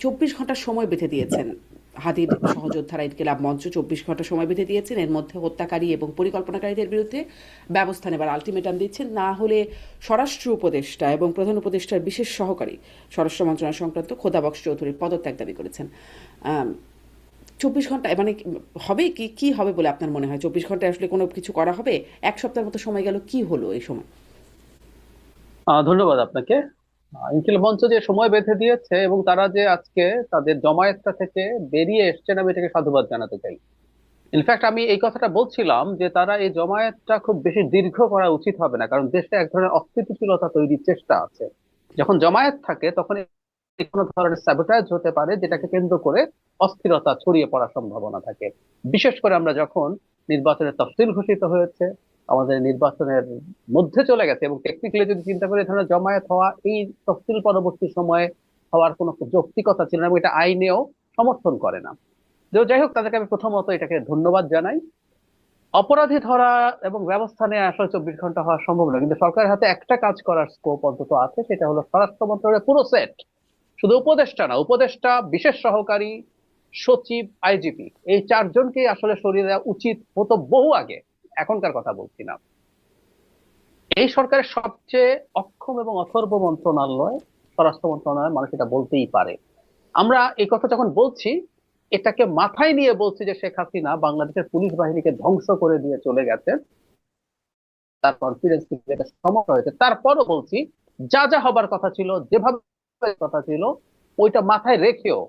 24 ঘন্টার সময় বেঁধে দিয়েছেন হাদির সহযোদ্ধারা ইনকিলাব মঞ্চ 24 ঘন্টা সময় বেঁধে দিয়েছেন, এর মধ্যে হত্যাকারী এবং পরিকল্পনাকারীদের বিরুদ্ধে ব্যবস্থা নেবার আলটিমেটাম দিচ্ছেন, না হলে স্বরাষ্ট্র উপদেষ্টা এবং প্রধান উপদেষ্টার বিশেষ সহকারী স্বরাষ্ট্র মন্ত্রণালয় সংক্রান্ত খোদাবক্স চৌধুরীর পদত্যাগ দাবি করেছেন। 24 ঘন্টা মানে হবে কি, কি হবে বলে আপনার মনে হয়? 24 ঘন্টায় আসলে কোনো কিছু করা হবে? এক সপ্তাহের মতো সময় গেল, কি হলো এই সময়? ধন্যবাদ আপনাকে। ইনকিলাব মঞ্চ যে সময় বেঁধে দিয়েছে এবং তারা যে আজকে তাদের জমায়েতটা থেকে বেরিয়ে এসছেন, আমি এটাকে সাধুবাদ জানাতে চাই। ইনফ্যাক্ট আমি এই কথাটা বলছিলাম যে তারা এই জমায়েতটা খুব বেশি দীর্ঘ করা উচিত হবে না, কারণ দেশে এক ধরনের অস্থিতিশীলতা তৈরির চেষ্টা আছে। যখন জমায়েত থাকে তখন কোনো ধরনের স্যাবোটাজ হতে পারে, যেটাকে কেন্দ্র করে অস্থিরতা ছড়িয়ে পড়ার সম্ভাবনা থাকে। বিশেষ করে আমরা যখন নির্বাচনের তফসিল ঘোষিত হয়েছে, আমাদের নির্বাচনের মধ্যে চলে গেছে, এবং টেকনিক্যালি যদি চিন্তা করে এই ধরনের জমায়েত হওয়া এই তফসিল পরবর্তী সময়ে হওয়ার কোনো যৌক্তিকতা ছিল না, এবং এটা আইনেও সমর্থন করে না। যাই হোক, তাদেরকে আমি প্রথমত এটাকে ধন্যবাদ জানাই। অপরাধী ধরা এবং ব্যবস্থা নেওয়া আসলে 24 ঘন্টা হওয়া সম্ভব না, কিন্তু সরকারের হাতে একটা কাজ করার স্কোপ অন্তত আছে, সেটা হলো স্বরাষ্ট্র মন্ত্রণালয়ের পুরো সেট, শুধু উপদেষ্টা না, উপদেষ্টা, বিশেষ সহকারী সচিব, আইজিপি, এই চারজনকেই আসলে সরিয়ে দেওয়া উচিত হতো বহু আগে। এখনকার কথা বলছি না। এই সরকারের সবচেয়ে অক্ষম এবং অথর্ব মন্ত্রণালয় স্বরাষ্ট্র মন্ত্রণালয়, মানুষ এটা বলতেই পারে। আমরা এই কথা যখন বলছি, এটাকে মাথায় নিয়ে বলছি যে শেখ হাসিনা বাংলাদেশের পুলিশ বাহিনীকে ধ্বংস করে দিয়ে চলে গেছে, তার কনফিডেন্স এটা সমস্যা হয়েছে। তারপরও বলছি, যা যা হবার কথা ছিল, যেভাবে কথা ছিল, ওইটা মাথায় রেখেও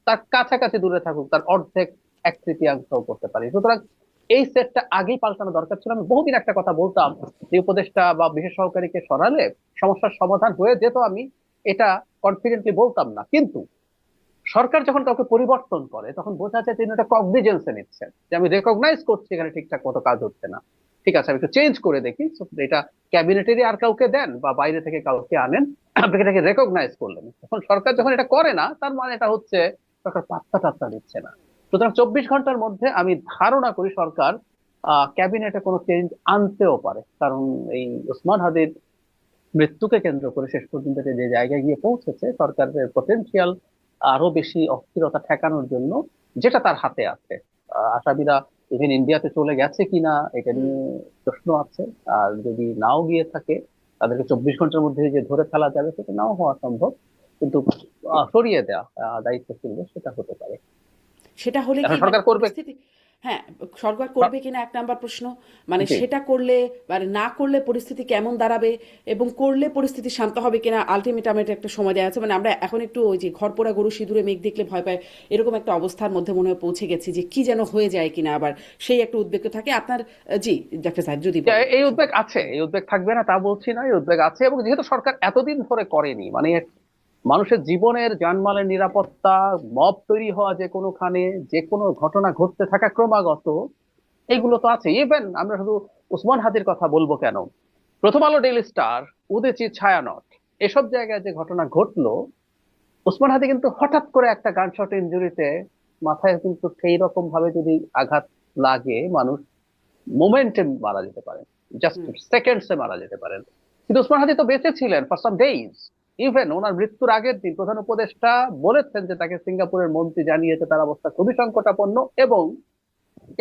তার কাছাকাছি দূরে থাকুক, তার অর্ধেক এক তৃতীয়াংশ করতে পারি। সুতরাং এই সেটটা আগেই পাল্টানো দরকার ছিল। আমি বহুদিন একটা কথা বলতাম যে উপদেষ্টা বা বিশেষ সহকারীকে সরালে সমস্যার সমাধান হয়ে যেত, আমি এটা কনফিডেন্টলি বলতাম না। কিন্তু সরকার যখন কাউকে পরিবর্তন করে তখন বোঝা যায় তিনি একটা কগনিজেন্সে নিচ্ছেন, যে আমি রেকগনাইজ করছি এখানে ঠিকঠাক মতো কাজ হচ্ছে না, ঠিক আছে আমি একটু চেঞ্জ করে দেখি। So, এটা ক্যাবিনেটেরই আর কাউকে দেন বা বাইরে থেকে কাউকে আনেন, আপনি এটাকে রেকগনাইজ করলেন। তখন সরকার যখন এটা করে না, তার মানে এটা হচ্ছে সরকার পাত্তা টাত্তা দিচ্ছে না। সুতরাং 24 ঘন্টার মধ্যে আমি ধারণা করি সরকার ক্যাবিনেটে কোনো চেঞ্জ আনতেও পারে, কারণ এই ওসমান হাদির মৃত্যুকে কেন্দ্র করে শেষ পর্যন্ত যে জায়গায় গিয়ে পৌঁছেছে, সরকারের পটেনশিয়াল আরো বেশি অস্থিরতা ঠেকানোর জন্য যেটা তার হাতে আছে। আসামিরা ইভেন ইন্ডিয়াতে চলে গেছে কিনা এটা হুম। নিয়ে প্রশ্ন আছে। আর যদি নাও গিয়ে থাকে, তাদেরকে 24 ঘন্টার মধ্যে যে ধরে ফেলা যাবে সেটা নাও হওয়া সম্ভব, কিন্তু সরিয়ে দেওয়া দায়িত্বশীল সেটা হতে পারে। সেটা হলে এখন কি মানে সরকার করবে। পরিস্থিতি, হ্যাঁ, সরকার করবে কিনা এক নাম্বার প্রশ্ন। মানে জি। সেটা করলে, মানে না করলে পরিস্থিতি কেমন দাঁড়াবে, এবং করলে পরিস্থিতি শান্ত হবে কিনা, আলটিমেটামের একটা সময় দেওয়া আছে। মানে আমরা এখন একটু ওই যে ঘর পোড়া গরু সিঁদুরে মেঘ দেখলে ভয় পায়, এরকম একটা অবস্থার মধ্যে মনে হয় পৌঁছে গেছি, যে কি যেন হয়ে যায় কিনা আবার, সেই একটা উদ্বেগ থাকে আপনার। জি, ডাক্তার সাহেব যদি বলেন এই কিছু। উদ্বেগ আছে, এই উদ্বেগ থাকবে না তা বলছি না, এই উদ্বেগ আছে। এবং যেহেতু সরকার এতদিন ধরে করেনি, মানে মানুষের জীবনের জানমালের নিরাপত্তা, মব তৈরি হওয়া যে কোনোখানে, যে কোনো ঘটনা ঘটতে থাকা ক্রমাগত, এগুলো তো আছে। ইভেন আমরা শুধু উসমান হাদির কথা বলবো কেন, প্রথম আলো, ডেইলি স্টার, উদয়চি, ছায়ানট, এসব জায়গায় যে ঘটনা ঘটলো, উসমান হাদি কিন্তু হঠাৎ করে একটা গানশট ইনজুরিতে মাথায় কিন্তু সেই রকম ভাবে যদি আঘাত লাগে, মানুষ মোমেন্টে মারা যেতে পারেন, জাস্ট হুম। সেকেন্ডসে মারা যেতে পারেন। কিন্তু ওসমান হাদি তো বেঁচে ছিলেন ফর সাম ডেইজ। ইভেন ওনার মৃত্যুর আগের দিন প্রধান উপদেষ্টা বলেছেন যে তাকে সিঙ্গাপুরের মন্ত্রী জানিয়েছে তার অবস্থা খুবই সংকটাপন্ন, এবং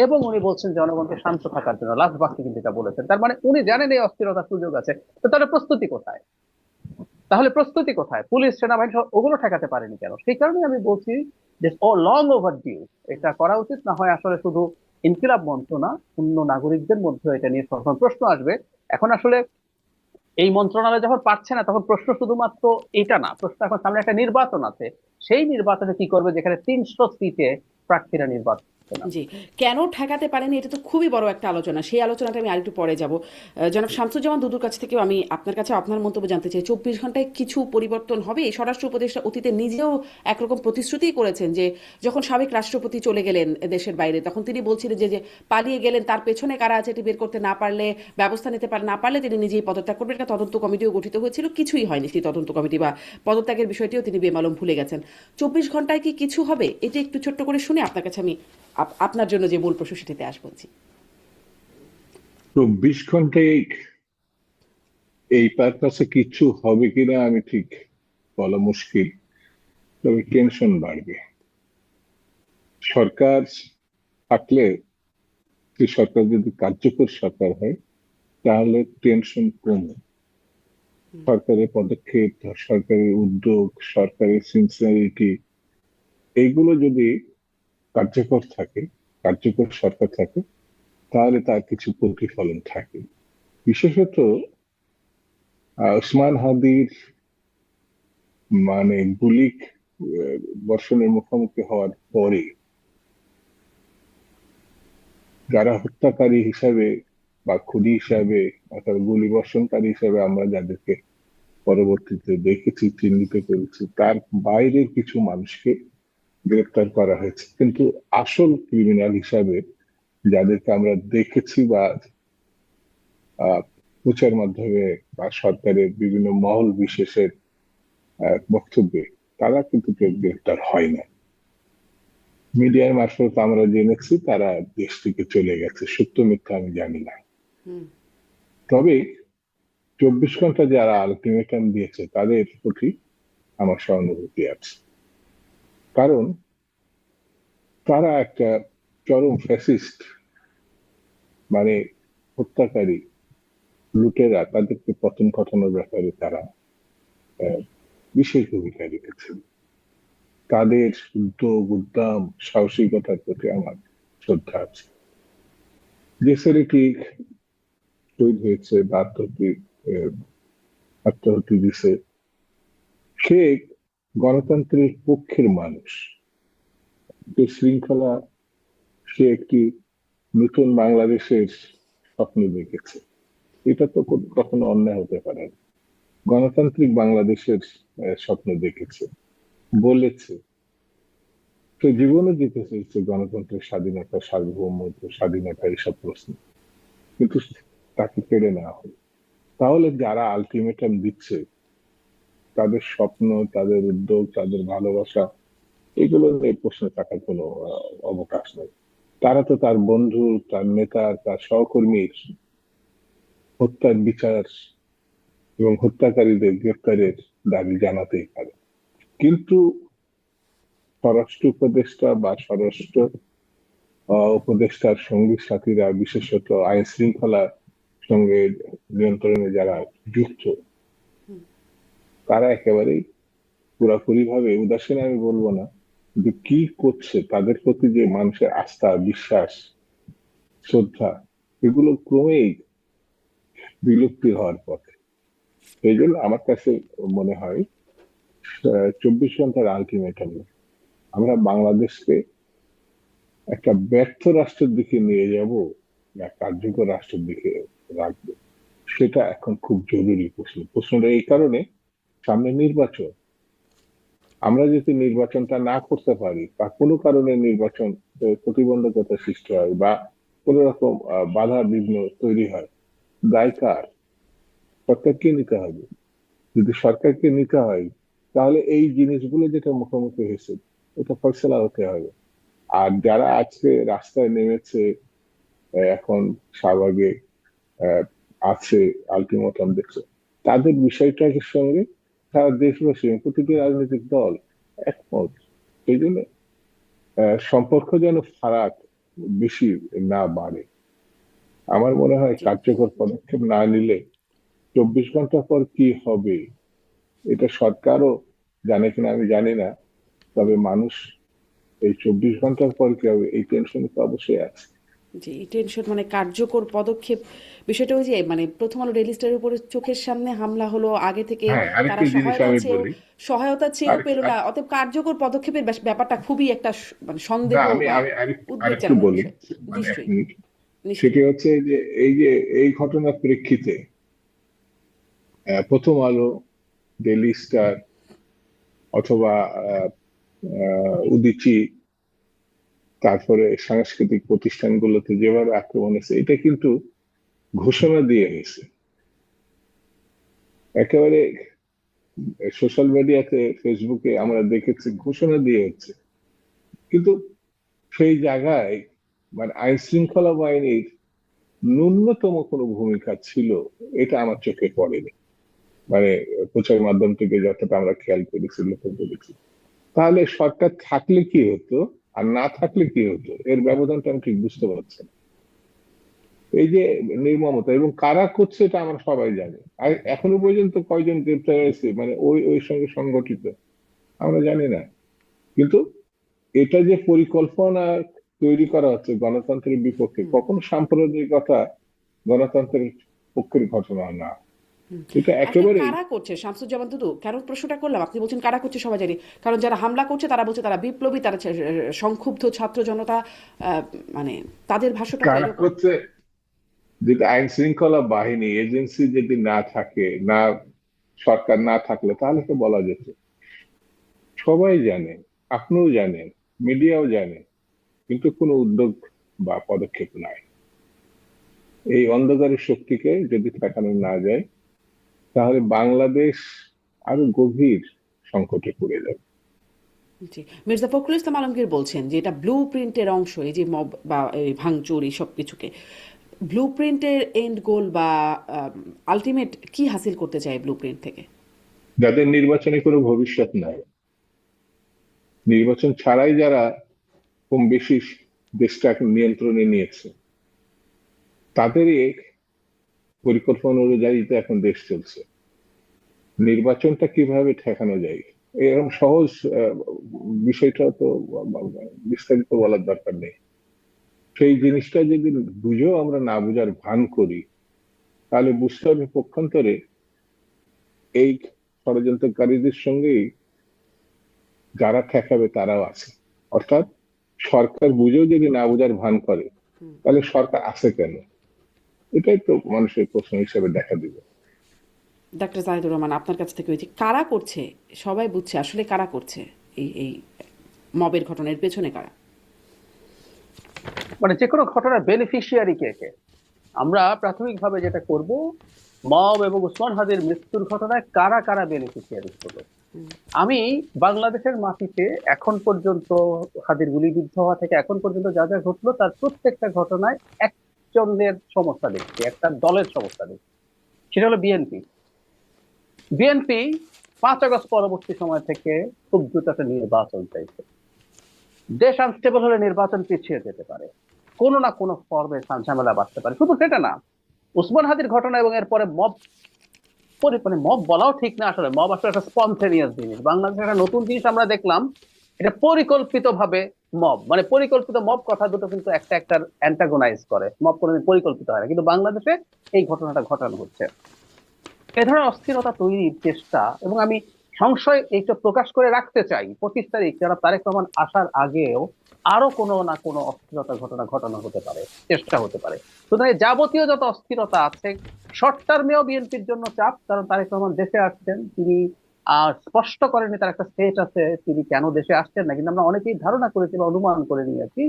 এবং উনি বলছেন জনগণকে শান্ত থাকার জন্য, লাস্ট বাক্যে কিন্তু এটা বলেছেন। তার মানে উনি জানেন এই অস্থিরতার সুযোগ আছে। তো তাহলে প্রস্তুতি কোথায়? তাহলে প্রস্তুতি কোথায়? পুলিশ, সেনাবাহিনী সব ওগুলো ঠেকাতে পারেনি কেন? সেই কারণে আমি বলছি যে ও লং ওভার ডিউ, এটা করা উচিত। না হয় আসলে শুধু ইনকিলাব মঞ্চ না, অন্য নাগরিকদের মধ্যে এটা নিয়ে সবসময় প্রশ্ন আসবে। এখন আসলে এই মন্ত্রণালয় যখন পারছে না, তখন প্রশ্ন শুধুমাত্র এটা না, প্রশ্ন এখন সামনে একটা নির্বাচন আছে। সেই নির্বাচনে কি করবে, যেখানে 300 সিটে প্রার্থীরা নির্বাচন জি, আছে। কেন ঠেকাতে পারেনি এটা তো খুবই বড় একটা আলোচনা। সেই আলোচনাটা আমি আরেকটু পরে যাব। জনাব শামসুজ্জামান দুদুর কাছ থেকেও আমি আপনার কাছে আপনার মন্তব্য জানতে চাই। 24 ঘন্টায় কিছু পরিবর্তন হবে? এই স্বরাষ্ট্র উপদেষ্টা অতীতে নিজেও একরকম প্রতিশ্রুতিই করেছেন যে যখন সাবেক রাষ্ট্রপতি চলে গেলেন দেশের বাইরে, তখন তিনি বলছিলেন যে যে পালিয়ে গেলেন, তার পেছনে কারা আছে এটি বের করতে না পারলে, ব্যবস্থা নিতে না পারলে তিনি নিজেই পদত্যাগ করবেন। একটা তদন্ত কমিটিও গঠিত হয়েছিল, কিছুই হয়নি সেই তদন্ত কমিটি বা পদত্যাগের বিষয়টিও তিনি বেমালুম ভুলে গেছেন। 24 ঘন্টায় কি কিছু হবে? এটা একটু ছোট্ট করে শুনে আপনার কাছে আমি আপনার জন্য যে মূল প্রশ্ন সেটিতে আসবো। জি। 24 ঘন্টায় এই পারপাসে কিছু হবে কিনা আমি ঠিক বলা মুশকিল। তবে টেনশন বাড়বে। সরকার থাকলে, সেই সরকার যদি কার্যকর সরকার হয়, তাহলে টেনশন কমে। সরকারের পদক্ষেপ, সরকারের উদ্যোগ, সরকারের সিনসিয়ারিটি, এইগুলো যদি কার্যকর থাকে, কার্যকর সরকার থাকে, তাহলে তার কিছু প্রতিফলন থাকে। বিশেষত ওসমান হাদির গুলি বর্ষণের মুখোমুখি হওয়ার পরে যারা হত্যাকারী হিসাবে বা খুনি হিসাবে অর্থাৎ গুলি বর্ষণকারী হিসাবে আমরা যাদেরকে পরবর্তীতে দেখেছি, চিহ্নিত করেছি, তার বাইরের কিছু মানুষকে গ্রেপ্তার করা হয়েছে। কিন্তু আসল ক্রিমিনাল হিসাবে যাদেরকে আমরা দেখেছি বা প্রচার মাধ্যমে বা সরকারের বিভিন্ন মহল বিশেষের বক্তব্যে, তারা কিন্তু কেউ গ্রেপ্তার হয় না। মিডিয়ার মারফত আমরা জেনেছি তারা দেশ থেকে চলে গেছে, সত্য মিথ্যা আমি জানি না। তবে 24 ঘন্টা যারা আলটিমেটাম দিয়েছে তাদের প্রতি আমার সহানুভূতি আছে, কারণ তারা একটা চরম ফ্যাসিস্ট, হত্যাকারী, লুটেরা, তাদেরকে পতন ঘটানোর ব্যাপারে তারা বিশেষ ভূমিকা রেখেছেন। তাদের উদ্যোগ, উদ্যম, সাহসিকতার প্রতি আমার শ্রদ্ধা আছে। যে ছেলেটি শহীদ হয়েছে বা আত্মহত্যা দিছে, সে গণতন্ত্রের পক্ষের মানুষ। যে শৃঙ্খলা, সে একটি নতুন বাংলাদেশের স্বপ্ন দেখেছে। এটা তো কখনো অন্যায় হতে পারে না। গণতান্ত্রিক বাংলাদেশের স্বপ্ন দেখেছে, বলেছে। তো জীবনে দিতে চেয়েছে গণতন্ত্রের স্বাধীনতা, সার্বভৌমত্ব, স্বাধীনতা, এইসব প্রশ্ন, কিন্তু তাকে কেড়ে নেওয়া হলো। তাহলে যারা আলটিমেটাম দিচ্ছে, তাদের স্বপ্ন, তাদের উদ্যোগ, তাদের ভালোবাসা, এগুলো নিয়ে প্রশ্ন থাকার কোনো অবকাশ নেই। তারা তো তার বন্ধু, তার নেতা, তার সহকর্মীর হত্যার বিচার এবং হত্যাকারীদের গ্রেপ্তারের দাবি জানাতেই পারে। কিন্তু স্বরাষ্ট্র উপদেষ্টা বা স্বরাষ্ট্র উপদেষ্টার সঙ্গী সাথীরা, বিশেষত আইন শৃঙ্খলার সঙ্গে নিয়ন্ত্রণে যারা যুক্ত, তারা একেবারেই পুরাপুরি ভাবে উদাসীন আমি বলবো না, কিন্তু কি করছে, তাদের প্রতি যে মানুষের আস্থা, বিশ্বাস, শ্রদ্ধা, এগুলো ক্রমেই বিলুপ্তি হওয়ার পথে। এই জন্য আমার কাছে মনে হয় 24 ঘন্টার আলটিমেটাম আমরা বাংলাদেশকে একটা ব্যর্থ রাষ্ট্রের দিকে নিয়ে যাব না কার্যকর রাষ্ট্রের দিকে রাখবো, সেটা এখন খুব জরুরি প্রশ্ন। প্রশ্নটা এই কারণে, সামনে নির্বাচন। আমরা যদি নির্বাচনটা না করতে পারি বা কোনো কারণে নির্বাচন প্রতিবন্ধকতা সৃষ্টি হয় বা কোন রকম বাধা বিঘ্ন তৈরি হয়, দায় কার? সরকারকে নিতে হবে। যদি সরকারকে নিতে হয়, তাহলে এই জিনিসগুলো যেটা মুখোমুখি হয়েছে, এটা ফয়সালা হতে হবে। আর যারা আজকে রাস্তায় নেমেছে, এখন শাহবাগে আছে, আলটিমেটাম দেখছে, তাদের বিষয়টার সঙ্গে সারা দেশবাসী, প্রতিটি রাজনৈতিক দল একমত। সেই জন্য সম্পর্ক যেন ফারাক বেশি না বাড়ে। আমার মনে হয় কার্যকর পদক্ষেপ না নিলে 24 ঘন্টা পর কি হবে এটা সরকারও জানে কিনা আমি জানি না, তবে মানুষ এই 24 ঘন্টার পর কি হবে এই টেনশনে তো অবশ্যই আছে। যে টেনশন কার্যকর পদক্ষেপ, বিষয়টা ওই যে প্রথম আলো ডেইলি স্টারের উপরে চোখের সামনে হামলা হলো, আগে থেকে হ্যাঁ, তারা আরেকটা জিনিস আমি বলি। সহায়তা চেয়েও আরেক পেল না, আরেক- অতএব কার্যকর পদক্ষেপের ব্যাপারটা খুবই একটা না, সন্দেহ আমি বা আমি উদ্বেগ আরেকটু জানানোর বলি, বিষয়। এক নিশ্চয়ই, মিনিট। সেটি নিশ্চয়ই। হচ্ছে যে এই ঘটনার প্রেক্ষিতে প্রথম আলো, ডেইলি স্টার অথবা আহ, উদীচী, তারপরে সাংস্কৃতিক প্রতিষ্ঠানগুলোতে যেভাবে আক্রমণ হয়েছে, এটা কিন্তু ঘোষণা দিয়ে হয়েছে। একেবারে সোশ্যাল মিডিয়াতে, ফেসবুকে আমরা দেখেছি ঘোষণা দিয়ে হচ্ছে, কিন্তু সেই জায়গায় আইন শৃঙ্খলা বাহিনীর ন্যূনতম কোনো ভূমিকা ছিল, এটা আমার চোখে পড়েনি। মানে প্রচার মাধ্যম থেকে যতটা আমরা খেয়াল করেছি, লক্ষ্য করেছি। তাহলে সরকার থাকলে কি হতো আর না থাকলে কি হতো, এর ব্যবধানটা আমি ঠিক বুঝতে পারছি না। এই যে নির্মমতা এবং কারা করছে এটা আমরা সবাই জানি। আর এখনো পর্যন্ত কয়জন গ্রেপ্তার হয়েছে মানে ওই ওই সঙ্গে সংগঠিত আমরা জানি না। কিন্তু এটা যে পরিকল্পনা তৈরি করা হচ্ছে গণতন্ত্রের বিপক্ষে, হুম, কখনো সাম্প্রদায়িকতা গণতন্ত্রের পক্ষের ঘটনা না। হুম। এটা আসলে একেবারেই কারা করছে শামসুজ্জামান দুদু, কেন প্রশ্নটা করলাম, আপনি বলছেন কারা করছে সবাই জানি, কারণ যারা হামলা করছে তারা বলছে তারা বিপ্লবী, তারা সংক্ষুব্ধ ছাত্র জনতা, মানে তাদের ভাষ্যটা তো কারা এরকম। করছে, যদি আইন শৃঙ্খলা বাহিনী এজেন্সি যদি না থাকে, না সরকার না থাকলে তাহলে তো বলা যেত। সবাই জানে, আপনিও জানেন, মিডিয়াও জানে, কিন্তু কোনো উদ্যোগ বা পদক্ষেপ নাই। এই অন্ধকারের শক্তিকে যদি ঠেকানো না যায় তাহলে বাংলাদেশ আরো গভীর সংকটে পড়ে যাবে। জি, মির্জা ফখরুল ইসলাম আলমগীর বলছেন যে এটা ব্লু প্রিন্টের অংশ, এই যে মব বা এই ভাঙচুর এই সব কিছুকে ব্লু প্রিন্টের এন্ড গোল বা আলটিমেট কি হাসিল করতে চায় ব্লু প্রিন্ট থেকে। যাদের নির্বাচনে কোনো ভবিষ্যৎ নাই, নির্বাচন ছাড়াই যারা কম বেশি দেশটা এখন নিয়ন্ত্রণে নিয়েছে, তাদেরই পরিকল্পনা অনুযায়ী তো এখন দেশ চলছে। নির্বাচনটা কিভাবে ঠেকানো যায় এরকম সহজ বিষয়টা তো বিস্তারিত বলার দরকার নেই। সেই জিনিসটা যদি বুঝেও আমরা না বুঝার ভান করি তাহলে বুঝতে হবে পক্ষান্তরে এই ষড়যন্ত্রকারীদের সঙ্গেই যারা ঠেকাবে তারাও আছে। অর্থাৎ সরকার বুঝেও যদি না বুঝার ভান করে তাহলে সরকার আছে কেন, এটাই তো মানুষের প্রশ্ন হিসেবে দেখা দিবে। ডাক্তার জাহিদুর রহমান, আপনার কাছ থেকে ওই যে কারা করছে, সবাই বুঝছে আসলে কারা করছে এই মবের ঘটনার পেছনে কারা। মানে যে কোনো ঘটনার বেনিফিশিয়ারি কে কে? আমরা প্রাথমিকভাবে যেটা করব, মব এবং উসমান হাদির মৃত্যুর ঘটনায় কারা কারা বেনিফিশিয়ারি হলো। আমি বাংলাদেশের মাটিতে এখন পর্যন্ত হাদির গুলিবিদ্ধ হওয়া থেকে এখন পর্যন্ত যা যা ঘটলো তার প্রত্যেকটা ঘটনায় একজনের সমস্যা দেখছি, একটা দলের সমস্যা দেখছি, সেটা হলো বিএনপি। বিএনপি 5 আগস্ট পরবর্তী সময় থেকে খুব দ্রুত একটা নির্বাচন চাইছে। দেশ আনস্টেবল হলে নির্বাচন পিছিয়ে যেতে পারে, কোনো না কোনো ফর্মে ঝামেলা বাড়তে পারে। শুধু সেটা না, উসমান হাদির ঘটনা এবং এরপরে মব, মানে মব বলাও ঠিক না, আসলে মব আসলে একটা স্পন্টেনিয়াস জিনিস। বাংলাদেশে একটা নতুন জিনিস আমরা দেখলাম, এটা পরিকল্পিত ভাবে মব, মানে পরিকল্পিত মব কথা দুটো কিন্তু একটা একটার অ্যান্টাগোনাইজ করে। মব কোনোদিন পরিকল্পিত হয় না, কিন্তু বাংলাদেশে এই ঘটনাটা ঘটানো হচ্ছে। এ ধরনের অস্থিরতা তৈরির চেষ্টা, এবং আমি সংশয় এইটা প্রকাশ করে রাখতে চাই, 25 তারিখ যারা তারেক রহমান আসার আগেও আরো কোনো না কোনো অস্থিরতার ঘটনা ঘটানো হতে পারে, চেষ্টা হতে পারে। সুতরাং এই যাবতীয় যত অস্থিরতা আছে, শর্ট টার্মেও বিএনপির জন্য চাপ, কারণ তারেক রহমান দেশে আসছেন, তিনি স্পষ্ট করেনি তার একটা স্টেট আছে তিনি কেন দেশে আসছেন না, কিন্তু আমরা অনেকেই ধারণা করেছি বা অনুমান করে নিয়েছি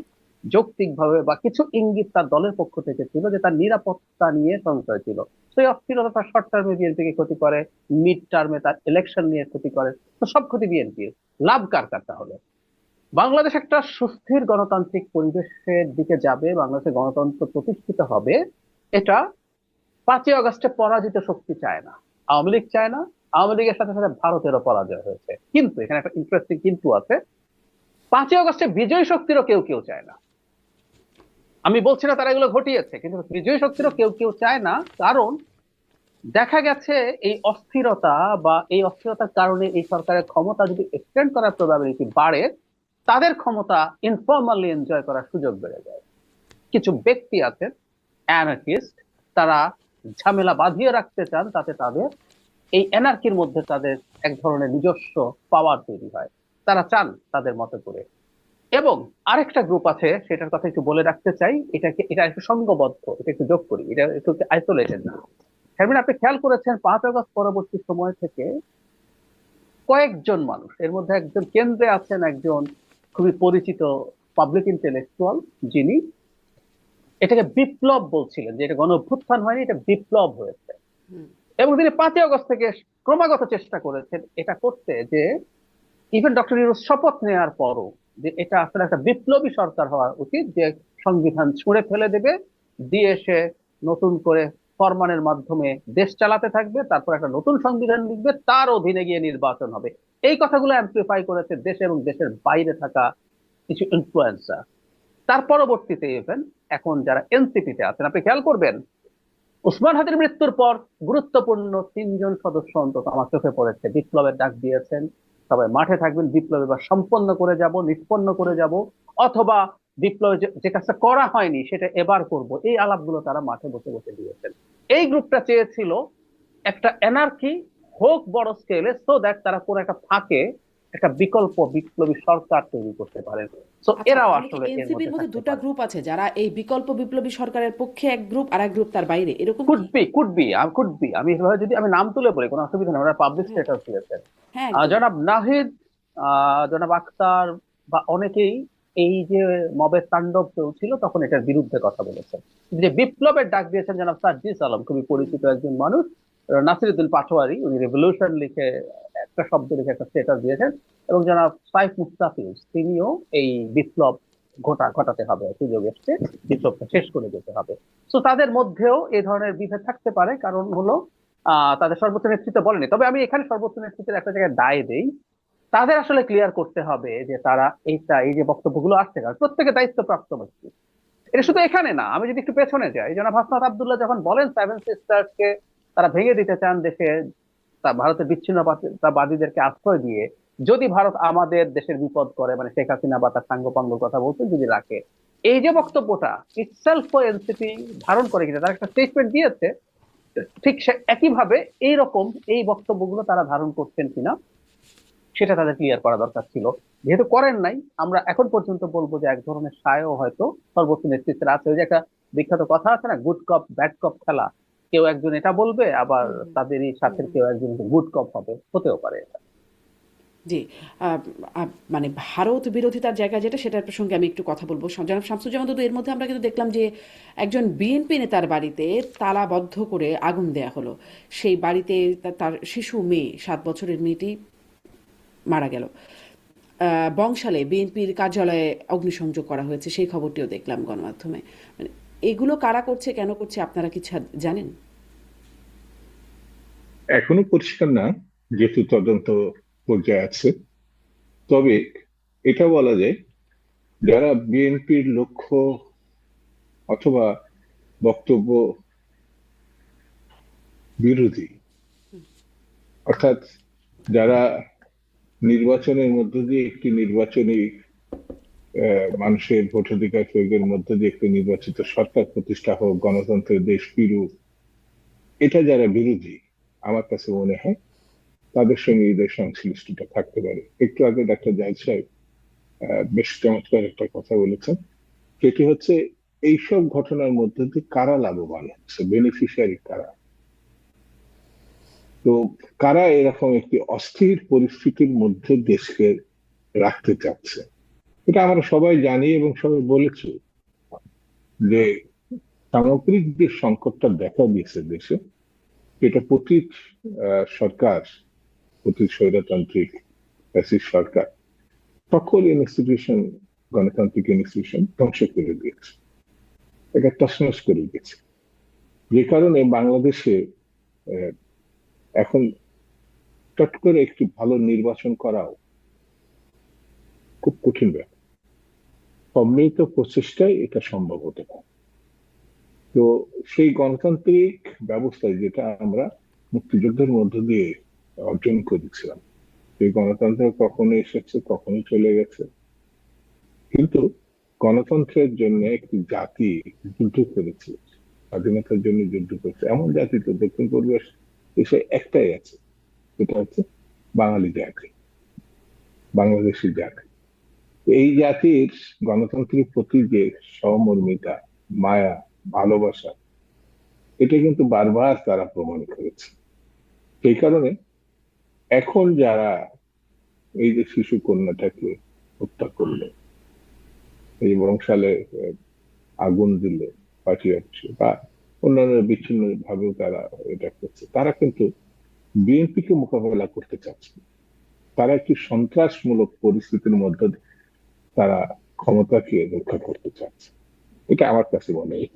যৌক্তিকভাবে, বা কিছু ইঙ্গিত তার দলের পক্ষ থেকে ছিল যে তার নিরাপত্তা নিয়ে সংশয় ছিল। সেই অস্থিরতা তার শর্ট টার্মে বিএনপিকে ক্ষতি করে, মিড টার্মে তার ইলেকশন নিয়ে ক্ষতি করে। তো সব ক্ষতি বিএনপির, লাভ কার কার তাহলে? বাংলাদেশ একটা সুস্থির গণতান্ত্রিক পরিবেশের দিকে যাবে, বাংলাদেশে গণতন্ত্র প্রতিষ্ঠিত হবে, এটা 5 আগস্টে পরাজিত শক্তি চায় না, আওয়ামী লীগ চায় না। আওয়ামী লীগের সাথে সাথে ভারতেরও পরাজয় হয়েছে, কিন্তু এখানে একটা ইন্টারেস্টিং কিন্তু আছে, 5 আগস্টে বিজয়ী শক্তিরও কেউ কেউ চায় না। আমি বলছি না তারা এগুলো ঘটিয়েছে, কিন্তু বিজয়ী শক্তিরও কেউ কেউ চায় না, কারণ দেখা গেছে এই অস্থিরতা বা এই অস্থিরতার কারণে এই সরকারের ক্ষমতা যদি এক্সটেন্ড করার প্রবাবিলিটি বাড়ে, তাদের ক্ষমতা ইনফর্মালি এনজয় করার সুযোগ বেড়ে যায়। কিছু ব্যক্তি আছে অ্যানার্কিস্ট, তারা ঝামেলা বাঁধিয়ে রাখতে চান, তাতে তাদের এই এনার্কির মধ্যে তাদের এক ধরনের নিজস্ব পাওয়ার তৈরি হয়, তারা চান তাদের মতো করে। এবং আরেকটা গ্রুপ আছে, সেটার কথা একটু বলে রাখতে চাই, এটা একটু সংঘবদ্ধ, এটা একটু যোগ করি, এটা একটু আইসোলেটেড না। শারমিন, আপনি খেয়াল করেছেন 5 আগস্ট পরবর্তী সময় থেকে কয়েকজন মানুষ, এর মধ্যে একজন কেন্দ্রে আছেন, একজন খুবই পরিচিত পাবলিক ইন্টেলেকচুয়াল, যিনি এটাকে বিপ্লব বলছিলেন, যে এটা গণ অভ্যুত্থান হয়নি, এটা বিপ্লব হয়েছে। এবং তিনি 5 আগস্ট থেকে ক্রমাগত চেষ্টা করেছেন এটা করতে, যে ইভেন ডক্টর ইউনূস শপথ নেওয়ার পরও, যে এটা আসলে একটা বিপ্লবী সরকার হওয়া উচিত, যে সংবিধান ছুঁড়ে ফেলে দেবে, দিয়ে সে নতুন করে ফরমানের মাধ্যমে দেশ চালাতে থাকবে, তারপর একটা নতুন সংবিধান লিখবে, তার অধীনে গিয়ে নির্বাচন হবে। এই কথাগুলো অ্যাম্প্লিফাই করেছে দেশে এবং দেশের বাইরে থাকা কিছু ইনফ্লুয়েন্সার। তার পরবর্তীতে ইভেন এখন যারা এনসিপি তে আছেন, আপনি খেয়াল করবেন ওসমান হাদির মৃত্যুর পর গুরুত্বপূর্ণ 3জন সদস্য অন্তত আমার চোখে পড়েছে বিপ্লবের ডাক দিয়েছেন, সবাই মাঠে থাকবেন, বিপ্লব এবার সম্পন্ন করে যাব, নিষ্পন্ন করে যাব, অথবা বিপ্লবে যে কাজটা করা হয়নি সেটা এবার করব, এই আলাপগুলো তারা মাঠে বসে বসে দিয়েছেন। এই গ্রুপটা চেয়েছিল একটা এনার্কি হোক বড় স্কেলে, সো দ্যাট তারা কোনো একটা ফাঁকে একটা বিকল্প বিপ্লবী সরকার তৈরি করতে পারেন। সো আচ্ছা, এরাও তাহলে কি আসলে এর মধ্যে এনসিপির মধ্যে থাকতে দুটা পারে। গ্রুপ আছে যারা এই বিকল্প বিপ্লবী সরকারের পক্ষে এক গ্রুপ, আর এক গ্রুপ তার বাইরে, এরকম কুড কি? বি, কুড বি আমি এভাবে যদি আমি নাম তুলে বলি কোনো অসুবিধা নেই, ওরা পাবলিক হ্যাঁ, স্ট্যাটাস দিয়েছেন। হ্যাঁ, একদম। জনাব নাহিদ, জনাব আক্তার বা অনেকেই এই যে মবের তাণ্ডব চলছিল তখন এটার বিরুদ্ধে কথা বলেছেন। যে বিপ্লবের ডাক দিয়েছেন জনাব সার্জিস আলম, খুবই হুম, পরিচিত একজন মানুষ, নাসিরুদ্দিন পাটোয়ারি, উনি রেভলিউশন লিখে একটা শব্দ লিখে একটা স্ট্যাটাস দিয়েছেন, এবং জনাব সাইফ মুস্তাফিজ তিনিও এই বিপ্লব ঘটাতে হবে, সুযোগ এসছে, বিপ্লবটা শেষ করে যেতে হবে। তো তাদের মধ্যেও এই ধরনের বিভেদ থাকতে পারে, কারণ হলো তাদের সর্বোচ্চ নেতৃত্ব বলেনি। তবে আমি এখানে সর্বোচ্চ নেতৃত্বের একটা জায়গায় দায় দেই, তাদের আসলে ক্লিয়ার করতে হবে যে তারা এই যে বক্তব্যগুলো আসছে, কারণ প্রত্যেকে দায়িত্বপ্রাপ্ত ব্যক্তি। এটা হুম, শুধু এখানে না, আমি যদি একটু পেছনে যাই, জনাব হাসনাত আব্দুল্লাহ যখন বলেন 7 সিস্টার্স কে তারা ভেঙে দিতে চান দেশে, ভারতের বিচ্ছিন্নতাবাদীদেরকে আশ্রয় দিয়ে, যদি ভারত আমাদের দেশের বিপদ করে, মানে শেখ হাসিনা বা তার সাঙ্গপাঙ্গর কথা বলতে যদি রাখে, এই যে হুম। বক্তব্যটা ইটসেলফ এনসিপি ধারণ করে কিনা, তারা একটা স্টেটমেন্ট দিয়েছে, ঠিক একইভাবে এইরকম এই বক্তব্যগুলো তারা ধারণ করছেন কিনা সেটা তাদের ক্লিয়ার করা দরকার ছিল। যেহেতু করেন নাই, আমরা এখন পর্যন্ত বলবো যে এক ধরনের সায়ও হয়তো সর্বোচ্চ নেতৃত্বের আছে। ওই যে একটা বিখ্যাত কথা আছে না, গুড কপ ব্যাড কপ খেলা, কেউ একজন এটা বলবে, আবার হুম, হুম, তাদেরই হুম, সাথে হুম। কেউ একজন গুড কপ হবে, হতেও পারে এটা। জি। আহ, মানে ভারত বিরোধিতার জায়গা যেটা, সেটার প্রসঙ্গে আমি একটু কথা বলবো। জনাব শামসুজ্জামান দুদু, এর মধ্যে আমরা কিন্তু দেখলাম যে একজন বিএনপি নেতার বাড়িতে তালাবদ্ধ করে আগুন দেয়া হলো। সেই বাড়িতে তার শিশু মেয়ে, 7 বছরের মেয়েটি মারা গেল। বংশালে বিএনপির কার্যালয়ে অগ্নিসংযোগ করা হয়েছে, সেই খবরটিও দেখলাম গণমাধ্যমে। মানে এগুলো কারা করছে, কেন করছে, আপনারা কিছু জানেন? এখনো পরিষ্কার না, যেহেতু তদন্ত পর্যায়ে আছে। তবে এটা বলা যায়, যারা বিএনপির লক্ষ্য অথবা বক্তব্য বিরোধী, অর্থাৎ যারা নির্বাচনের মধ্য দিয়ে একটি নির্বাচনী মানুষের ভোটাধিকার প্রয়োগের মধ্য দিয়ে একটি নির্বাচিত সরকার প্রতিষ্ঠা হোক, গণতন্ত্রের দেশ ফিরুক, এটা যারা বিরোধী, আমার কাছে মনে হয় তাদের সঙ্গে এদের সংশ্লিষ্টতা থাকতে পারে। একটু আগে ডাক্তার জাহিদ সাহেব বেশ চমৎকার একটা কথা বলেছেন, সেটি হচ্ছে এইসব ঘটনার মধ্যে দিয়ে কারা লাভবান হচ্ছে, বেনিফিশিয়ারি কারা। তো কারা এরকম একটি অস্থির পরিস্থিতির মধ্যে দেশকে রাখতে চাচ্ছে, এটা আমরা সবাই জানি এবং সবাই বলেছি যে সামগ্রিক যে সংকটটা দেখা দিয়েছে দেশে, এটা প্রতি সরকার, প্রতি স্বৈরতান্ত্রিক ফ্যাসিস্ট সরকার সকল ইনস্টিটিউশন, গণতান্ত্রিক ইনস্টিটিউশন ধ্বংস করে দিয়েছে, এটা তছনছ করে দিয়েছে। যে কারণে বাংলাদেশে আহ, এখন চট করে একটি ভালো নির্বাচন করাও খুব কঠিন ব্যাপার। সম্মিলিত প্রচেষ্টায় এটা সম্ভব হতে পারে। তো সেই গণতান্ত্রিক ব্যবস্থায় যেটা আমরা মুক্তিযুদ্ধের মধ্য দিয়ে অর্জন করেছিলাম, সেই গণতন্ত্র কখনো এসেছে, কখনো চলে গেছে। কিন্তু গণতন্ত্রের জন্য একটি জাতি যুদ্ধ করেছে, স্বাধীনতার জন্য যুদ্ধ করেছে, এমন জাতি তো দক্ষিণ পূর্ব এসে একটাই আছে, সেটা হচ্ছে বাঙালি জাতি, বাংলাদেশি জাতি। এই জাতির গণতন্ত্রের প্রতি যে সহমর্মিতা, মায়া, ভালোবাসা, এটা কিন্তু বারবার তারা প্রমাণ করেছে। সেই কারণে এখন যারা এই যে শিশু কন্যাটাকে হত্যা করলো, এই বংশালে আগুন দিল, পার্টি অফিসে বা অন্যান্য বিচ্ছিন্ন ভাবেও তারা এটা করছে, তারা কিন্তু বিএনপিকে মোকাবেলা করতে চাচ্ছে না। তারা একটি সন্ত্রাসমূলক পরিস্থিতির মধ্যে তারা ক্ষমতাকে রক্ষা করতে চাচ্ছে। এটা আমার কাছে মনে হয়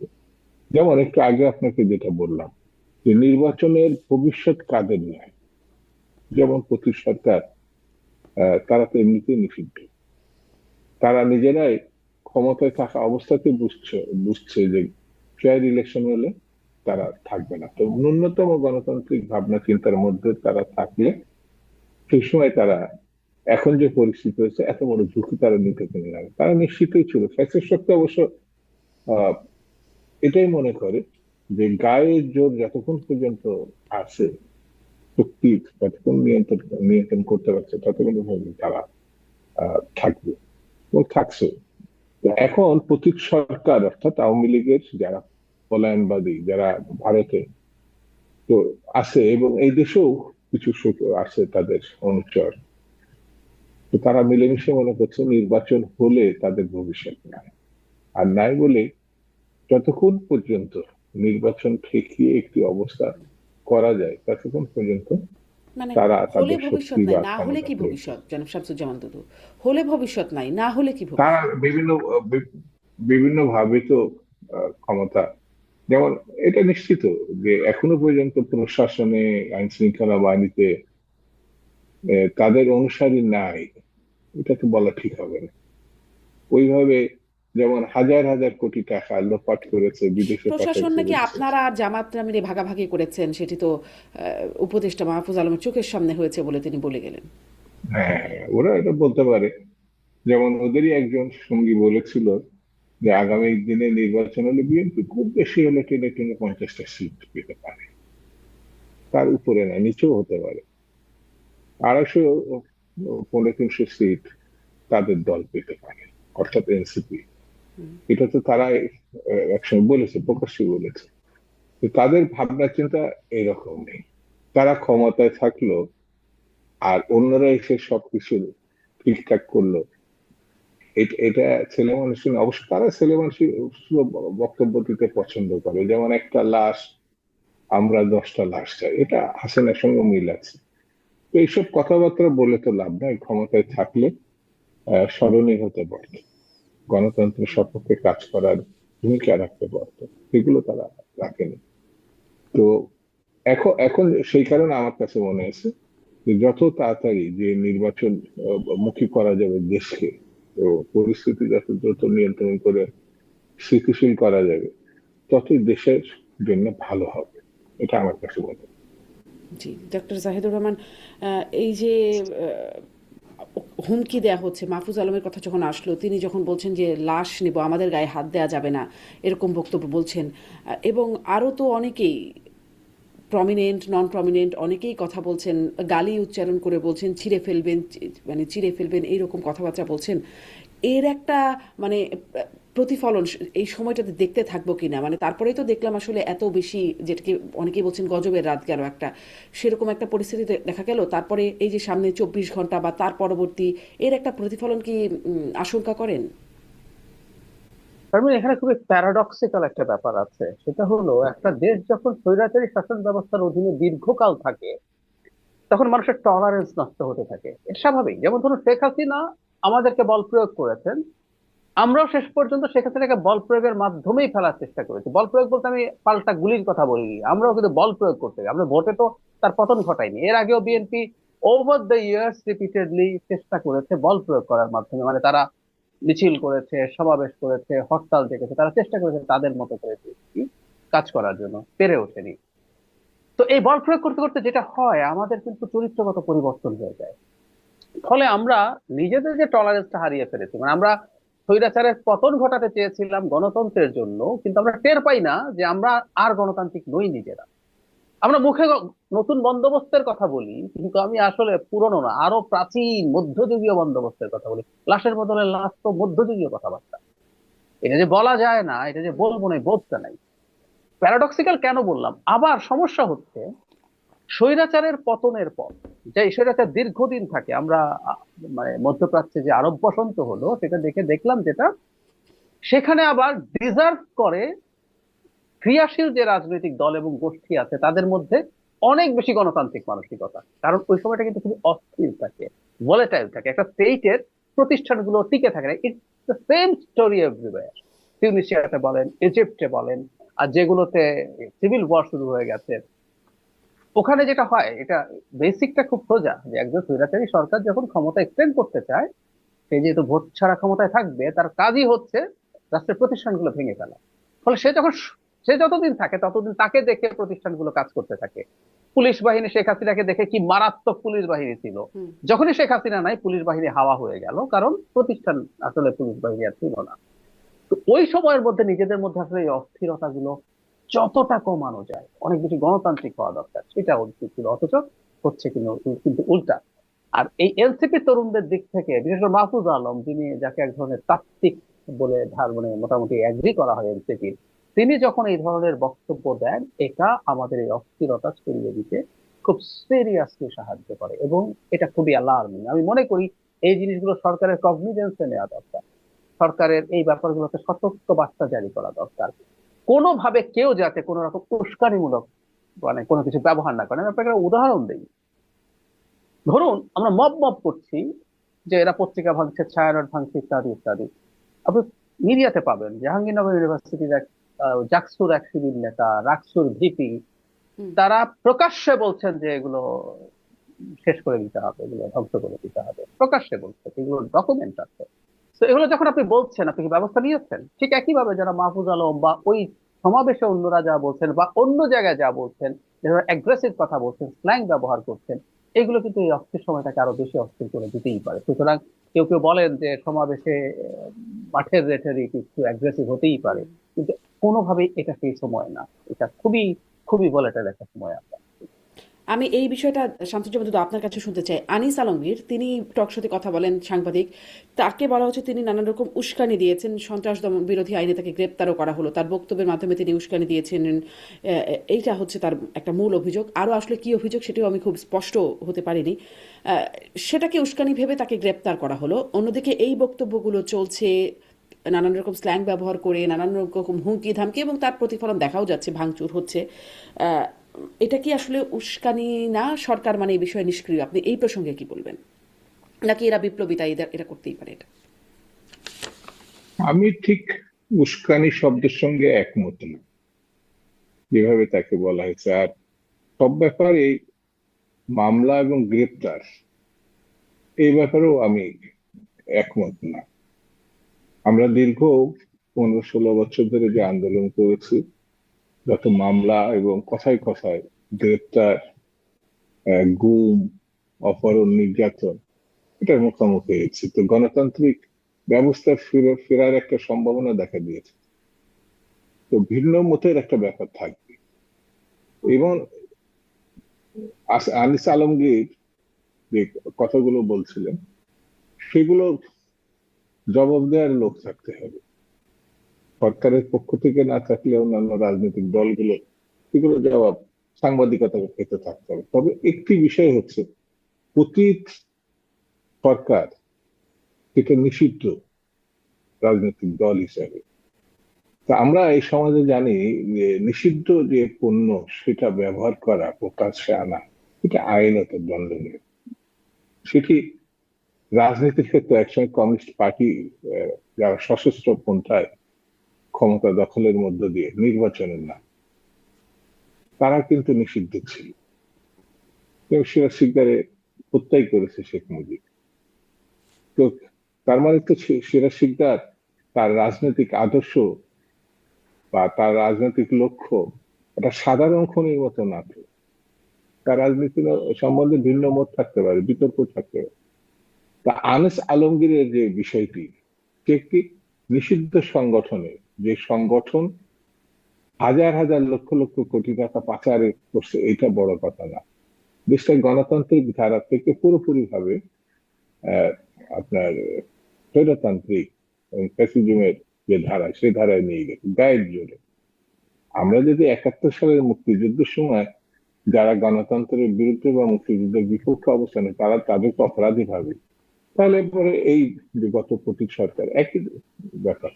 যেমন একটু আগে আপনাকে যেটা বললাম যে নির্বাচনের ভবিষ্যৎ কাদের নয়, যেমন প্রতি সরকার তারা তো এমনিতেই নিষিদ্ধ। তারা নিজেরাই ক্ষমতায় থাকা অবস্থাতে বুঝছে যে ফেয়ার ইলেকশন হলে তারা থাকবে না। তো ন্যূনতম গণতান্ত্রিক ভাবনা চিন্তার মধ্যে তারা থাকলে সেই সময় তারা এখন যে পরিস্থিতি হয়েছে এত বড় ঝুঁকি তারা নিতে পারে না। তারা নিশ্চিতই ছিল, ফ্যাসিস্ট শক্তি অবশ্য আহ, এটাই মনে করে যে গায়ের জোর যতক্ষণ পর্যন্ত আছে, শক্তি যতক্ষণ নিয়ন্ত্রণ নিয়ন্ত্রণ করতে পারছে ততক্ষণ পর্যন্ত তারা থাকবে এবং থাকছে। তো এখন প্রতীক সরকার অর্থাৎ আওয়ামী লীগের যারা পলায়নবাদী, যারা ভারতে তো আছে এবং এই দেশেও কিছু আছে তাদের অনুচর, তো তারা মিলেমিশে মনে করছে নির্বাচন হলে তাদের ভবিষ্যৎ নাই। আর নাই বলে যতক্ষণ পর্যন্ত নির্বাচন ঠেকিয়ে একটি অবস্থা করা যায় ততক্ষণ পর্যন্ত মানে তারা হলে তাদের ভবিষ্যৎ শক্তি নাই, বা না হলে ক্ষমতা কি প্রয়োগ ভবিষ্যৎ, করবে। জনাব শামসুজ্জামান দুদু? হলে ভবিষ্যৎ নাই, না হলে কি তারা ভবিষ্যৎ? বিভিন্ন ভাবে তো ক্ষমতা, যেমন এটা নিশ্চিত যে এখনো পর্যন্ত প্রশাসনে, আইন শৃঙ্খলা বাহিনীতে তাদের অনুসারী নাই, এটা তো বলা ঠিক হবে না। ওইভাবে যেমন হাজার হাজার কোটি টাকা লোপাট করেছে, বিদেশে পাচার প্রশাসন নাকি করেছে। আপনারা আর জামাতরা মিলে ভাগাভাগি করেছেন, সেটি তো উপদেষ্টা মাহফুজ আলমের চোখের সামনে হয়েছে বলে তিনি বলে গেলেন। হ্যাঁ, ওরা এটা বলতে পারে। যেমন ওদেরই একজন সঙ্গী বলেছিল যে আগামী দিনে নির্বাচন হলে বিএনপি খুব বেশি হলে টেনে টেনে 50টা সিট পেতে পারে, তার উপরে না, নিচেও হতে পারে। 250 300 সিট তাদের দল পেতে পারে, অর্থাৎ এনসিপি। এটা তো তারা একসময় বলেছে, প্রকাশ্যে বলেছে। তো তাদের ভাবনা চিন্তা এরকম নেই। তারা ক্ষমতায় থাকলো আর অন্যরা এসে সবকিছু ঠিকঠাক করলো, এটা ছেলে মানুষের না। অবশ্য তারা ছেলে মানুষের বক্তব্য দিতে পছন্দ করে, যেমন একটা লাশ, আমরা 10টা লাশ চাই, এটা হাসিনার সঙ্গে মিল আছে। তো এইসব কথাবার্তা বলে তো লাভ নাই। ক্ষমতায় থাকলে স্মরণীয় হতে পারত, গণতন্ত্রের সপক্ষে কাজ করার ভূমিকা রাখতে পারত, সেগুলো তারা রাখেনি। তো এখন এখন সেই কারণে আমার কাছে মনে হয়েছে যে যত তাড়াতাড়ি যে নির্বাচন মুখী করা যাবে দেশকে, তো পরিস্থিতি যত দ্রুত নিয়ন্ত্রণ করে স্থিতিশীল করা যাবে, ততই দেশের জন্য ভালো হবে। এটা আমার কাছে মনে হয়। জি, ডক্টর জাহিদুর রহমান, এই যে হুমকি দেয়া হচ্ছে, মাহফুজ আলমের কথা যখন আসলো, তিনি যখন বলছেন যে লাশ নেব, আমাদের গায়ে হাত দেওয়া যাবে না, এরকম বক্তব্য বলছেন, এবং আরও তো অনেকেই প্রমিনেন্ট নন প্রমিনেন্ট অনেকেই কথা বলছেন, গালি উচ্চারণ করে বলছেন ছিঁড়ে ফেলবেন, মানে চিড়ে ফেলবেন, এইরকম কথাবার্তা বলছেন। এর একটা মানে প্রতিফলন এই সময়টাতে দেখতে থাকবো কিনা, মানে তারপরেই তো দেখলাম আসলে এত বেশি, যেটাকে অনেকেই বলছেন গজবের রাত গেল একটা, সেরকম একটা পরিস্থিতি দেখা গেল। তারপরে এই যে সামনে 24 ঘন্টা বা তার পরবর্তী, এর একটা প্রতিফলন কি আশঙ্কা করেন? তার মানে এখানে খুবই প্যারাডক্সিক্যাল একটা ব্যাপার আছে, সেটা হলো একটা দেশ যখন স্বৈরাচারী শাসন ব্যবস্থার অধীনে দীর্ঘকাল থাকে তখন মানুষের টলারেন্স নষ্ট হতে থাকে, এটা স্বাভাবিক। যেমন ধরুন শেখ হাসিনা আমাদেরকে বল প্রয়োগ করেছেন, আমরাও শেষ পর্যন্ত শেখ হাসিনাকে বল প্রয়োগের মাধ্যমেই ফেলার চেষ্টা করেছি। বল প্রয়োগ বলতে আমি পাল্টা গুলির কথা বলিনি, আমরাও কিন্তু বল প্রয়োগ করতে গেছি। আমরা ভোটে তো তার পতন ঘটাইনি। এর আগেও BNP over the years repeatedly চেষ্টা করেছে বল প্রয়োগ করার মাধ্যমে, মানে তারা মিছিল করেছে, সমাবেশ করেছে, হরতাল ডেকেছে, তারা চেষ্টা করেছে তাদের মতো করে কাজ করার জন্য, পেরে ওঠেনি। তো এই বল প্রয়োগ করতে করতে যেটা হয়, আমাদের কিন্তু চরিত্রগত পরিবর্তন হয়ে যায়। ফলে আমরা নিজেদের যে টলারেন্সটা হারিয়ে ফেলেছি, মানে আমরা স্বৈরাচারের পতন ঘটাতে চেয়েছিলাম গণতন্ত্রের জন্য, কিন্তু আমরা টের পাই না যে আমরা আর গণতান্ত্রিক নই নিজেরা। আমরা মুখে নতুন বন্দোবস্তের কথা বলি, কিন্তু আমি আসলে পুরনো না, আরো প্রাচীন মধ্যযুগীয় বন্দোবস্তের কথা বলি। লাশের বদলে লাশ তো মধ্যযুগীয় কথাবার্তা। এটা যে বলা যায় না, এটা যে বলবো না, এই বোধটা নাই। প্যারাডক্সিক্যাল কেন বললাম? আবার সমস্যা হচ্ছে স্বৈরাচারের পতনের পর, যে স্বৈরাচার দীর্ঘদিন থাকে, আমরা মানে মধ্যপ্রাচ্যে যে আরব বসন্ত হলো সেটা দেখে দেখলাম যেটা, সেখানে আবার ডিজার্ভ করে ক্রিয়াশীল যে রাজনৈতিক দল এবং গোষ্ঠী আছে তাদের মধ্যে অনেক বেশি গণতান্ত্রিক মানসিকতা। কারণ ওই সময়টা কিন্তু খুবই অস্থির থাকে, ভোলেটাইল থাকে, একটা স্টেটের প্রতিষ্ঠানগুলো টিকে থাকে না। It's the same story everywhere. তিউনিসিয়াতে বলেন, ইজিপ্টে বলেন, আর যেগুলোতে সিভিল ওয়ার শুরু হয়ে গেছে, ওখানে যেটা হয়, এটা বেসিকটা খুব সোজা, যে একজন স্বৈরাচারী সরকার যখন ক্ষমতা এক্সটেন্ড করতে চায়, সে যেহেতু ভোট ছাড়া ক্ষমতায় থাকবে, তার কাজই হচ্ছে রাষ্ট্রের প্রতিষ্ঠানগুলো ভেঙে ফেলা। ফলে সে যতদিন থাকে ততদিন তাকে দেখে প্রতিষ্ঠানগুলো কাজ করতে থাকে। পুলিশ বাহিনী শেখ হাসিনাকে দেখে কি মারাত্মক পুলিশ বাহিনী ছিল, হুম। যখনই শেখ হাসিনা নাই পুলিশ বাহিনী হাওয়া হয়ে গেল, কারণ প্রতিষ্ঠান আসলে পুলিশ বাহিনী আর ছিল না। তো ওই সময়ের মধ্যে নিজেদের মধ্যে আসলে এই অস্থিরতা গুলো যতটা কমানো যায়, অনেক বেশি গণতান্ত্রিক হওয়া দরকার, সেটা উচিত ছিল। অথচ হচ্ছে কিন্তু উল্টা। আর এই এনসিপি তরুণদের দিক থেকে, বিশেষ করে মাহফুজ আলম, যিনি যাকে এক ধরনের তাত্ত্বিক বলে মানে মোটামুটি এগ্রি করা হয় এনসিপির, তিনি যখন এই ধরনের বক্তব্য দেন, এটা আমাদের এই অস্থিরতা ছড়িয়ে দিতে খুব সিরিয়াসলি সাহায্য করে, এবং এটা খুবই অ্যালার্মিং। আমি মনে করি এই জিনিসগুলো সরকারের কগনিজেন্সে নেওয়া দরকার, সরকারের এই ব্যাপারগুলোতে সতর্ক বার্তা জারি করা দরকার। কোনোভাবে কেউ যাতে কোনো রকম উস্কানিমূলক মানে কোনো কিছু ব্যবহার না করে। আমি আপনাকে একটা উদাহরণ দিই। ধরুন আমরা মব মব করছি, যে এরা পত্রিকা ভাঙছে, ছায়ানট ভাঙছে, ইত্যাদি ইত্যাদি। আপনি মিডিয়াতে পাবেন জাহাঙ্গীরনগর ইউনিভার্সিটির জাকসুর এক শিবির নেতা, রাকসুর ভিপি, হুম। তারা প্রকাশ্যে বলছেন যে এগুলো শেষ করে দিতে হবে, এগুলো ধ্বংস করে দিতে হবে, প্রকাশ্যে বলছে, এগুলো ডকুমেন্ট আছে। তো এগুলো যখন আপনি বলছেন, আপনি কি ব্যবস্থা নিয়েছেন? ঠিক একইভাবে যারা মাহফুজ আলম বা ওই সমাবেশে অন্যরা যা বলছেন, বা অন্য জায়গায় যা বলছেন, যারা অ্যাগ্রেসিভ কথা বলছেন, স্ল্যাং ব্যবহার করছেন, এগুলো কিন্তু এই অস্থির সময়টাকে আরো বেশি অস্থির করে দিতেই পারে। সুতরাং কেউ কেউ বলেন যে সমাবেশে মাঠের রেটারিক একটু অ্যাগ্রেসিভ হতেই পারে, কিন্তু কোনোভাবেই এটা সেই সময় না। এটা খুবই খুবই ভোলাটাইল একটা সময় আমরা। আমি এই বিষয়টা শামসুজ্জামান দুদু আপনার কাছে শুনতে চাই। আনিস আলমগীর তিনি টকশোতে কথা বলেন, সাংবাদিক, তাকে বলা হচ্ছে তিনি নানান রকম উস্কানি দিয়েছেন, সন্ত্রাস দমন বিরোধী আইনে তাকে গ্রেপ্তারও করা হলো, তার বক্তব্যের মাধ্যমে তিনি উস্কানি দিয়েছেন। এইটা হচ্ছে তার একটা মূল অভিযোগ। আরও আসলে কি অভিযোগ সেটাও আমি খুব স্পষ্ট হতে পারিনি। সেটাকে উস্কানি ভেবে তাকে গ্রেপ্তার করা হলো। অন্যদিকে এই বক্তব্যগুলো চলছে নানান রকম স্ল্যাং ব্যবহার করে, নানান রকম হুমকি ধামকি, এবং তার প্রতিফলন দেখাও যাচ্ছে, ভাঙচুর হচ্ছে। আহ, এটা কি আসলে উস্কানি না? সরকার মানে এই বিষয়ে নিষ্ক্রিয়? আপনি এই প্রসঙ্গে কি বলবেন? নাকি এরা বিপ্লবী, তাই এরা করতেই পারে এটা? আমি ঠিক উস্কানি শব্দের সঙ্গে একমত না, যেভাবে তাকে বলা হয়েছে। আর সব ব্যাপারে মামলা এবং গ্রেপ্তার এই ব্যাপারেও আমি একমত না। আমরা দীর্ঘ 15-16 বছর ধরে যে আন্দোলন করেছি, যত মামলা এবং কথায় কথায় গ্রেপ্তার, গুম, অপহরণ, নির্যাতন, এটার মুখোমুখি হয়েছি। তো গণতান্ত্রিক ব্যবস্থা ফেরার একটা সম্ভাবনা দেখা দিয়েছে। তো ভিন্ন মতের একটা ব্যাপার থাকবে। এবং আনিস আলমগীর যে কথাগুলো বলছিলেন, সেগুলো জবাব দেওয়ার লোক থাকতে হবে। সরকারের পক্ষ থেকে না থাকলে অন্যান্য রাজনৈতিক দলগুলো সেগুলো জবাব সাংবাদিকতার ক্ষেত্রে থাকতে হবে। তবে একটি বিষয় হচ্ছে, অতীত সরকার এটা নিষিদ্ধ রাজনৈতিক দল হিসাবে। তা আমরা এই সমাজে জানি যে নিষিদ্ধ যে পণ্য সেটা ব্যবহার করা, প্রকাশ্যে আনা, এটা আইনত দণ্ডনীয়। সেটি রাজনীতির ক্ষেত্রে একসময় কমিউনিস্ট পার্টি যারা সশস্ত্র পন্থায় ক্ষমতা দখলের মধ্য দিয়ে নির্বাচনের না, তারা কিন্তু নিষিদ্ধ ছিল। এবং সেটা শিকদারে হত্যাই করেছে শেখ মুজিব। তো তার মানে তো সেরা শিকদার তার রাজনৈতিক আদর্শ বা তার রাজনৈতিক লক্ষ্য এটা সাধারণ খনির মতো না। তো তার রাজনীতি সম্বন্ধে ভিন্ন মত থাকতে পারে, বিতর্ক থাকতে পারে। তা আনিস আলমগীরের যে বিষয়টি, সে একটি নিষিদ্ধ সংগঠনে, যে সংগঠন হাজার হাজার লক্ষ লক্ষ কোটি টাকা পাচার করছে, এটা বড় কথা না। দেশটা গণতান্ত্রিক ধারা থেকে পুরোপুরি ভাবে আপনার স্বৈরতান্ত্রিক ফ্যাসিজমের যে ধারা, সে ধারায় নিয়ে গেছে গায়ের জোরে। আমরা যদি 71 সালের মুক্তিযুদ্ধের সময় যারা গণতন্ত্রের বিরুদ্ধে বা মুক্তিযুদ্ধের বিপক্ষে অবস্থানে, তারা তাদেরকে অপরাধী ভাবে, তাহলে পরে এই যে গত প্রতীক সরকার একই ব্যাপার।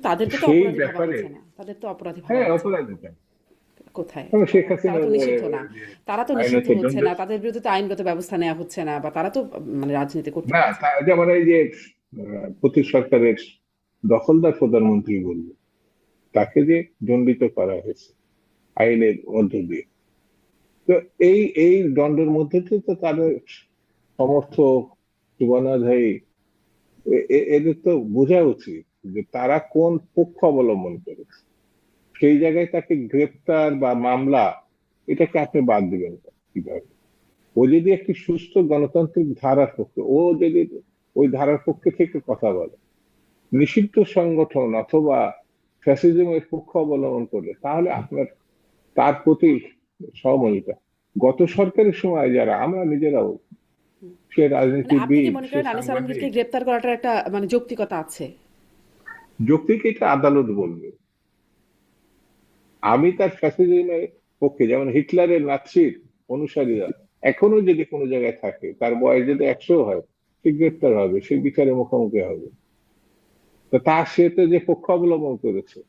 তাদেরকে তো সেই অপরাধী ভাবা ব্যাপারে হচ্ছে না, তাদের তো অপরাধী ভাবা হ্যাঁ, হচ্ছে না। অপরাধী কেন? কোথায়? কারণ শেখ তারা হাসিনার তো নিষিদ্ধ না। তারা তো নিষিদ্ধ আইনত হচ্ছে দণ্ড না, তাদের বিরুদ্ধে তো আইনগত ব্যবস্থা নেওয়া হচ্ছে না, বা তারা তো মানে রাজনীতি করতে না। পারছে না। যেমন এই যে প্রতীক সরকারের দখলদার প্রধানমন্ত্রী বলল, তাকে যে দণ্ডিত করা হয়েছে আইনের মধ্য দিয়ে। তো এই এই দণ্ডের মধ্যে দিয়ে তো তাদের সমর্থক, শুভানুধ্যায়ী এদের তো বোঝা উচিত যে তারা কোন পক্ষ অবলম্বন করেছে। সেই জায়গায় তাকে গ্রেপ্তার বা মামলা, এটাকে আপনি বাদ দিবেন কিভাবে? ও যদি একটি সুস্থ গণতান্ত্রিক ধারার পক্ষে, ও যদি ওই ধারার পক্ষে থেকে কথা বলে, নিষিদ্ধ সংগঠন অথবা ফ্যাসিজমের পক্ষ অবলম্বন করলে, তাহলে আপনার তার প্রতি সহমর্মিতা। গত সরকারের সময় যারা, আমরা নিজেরাও, সে মানে আপনি কি রাজনীতিবিদ, মনে সে করেন আনিস আলমগীরকে সাংবাদিক, গ্রেপ্তার করাটার একটা মানে যৌক্তিকতা আছে? যৌক্তিক এটা আদালত বলবে। আমি তার ফ্যাসিজমের পক্ষে, যেমন হিটলারের নাৎসির অনুসারীরা এখনো যদি কোনো জায়গায় থাকে, তার বয়স যদি 100 হয়, সে গ্রেপ্তার হবে, সে বিচারের মুখোমুখি হবে। তো তার সে তো যে পক্ষ অবলম্বন করেছে,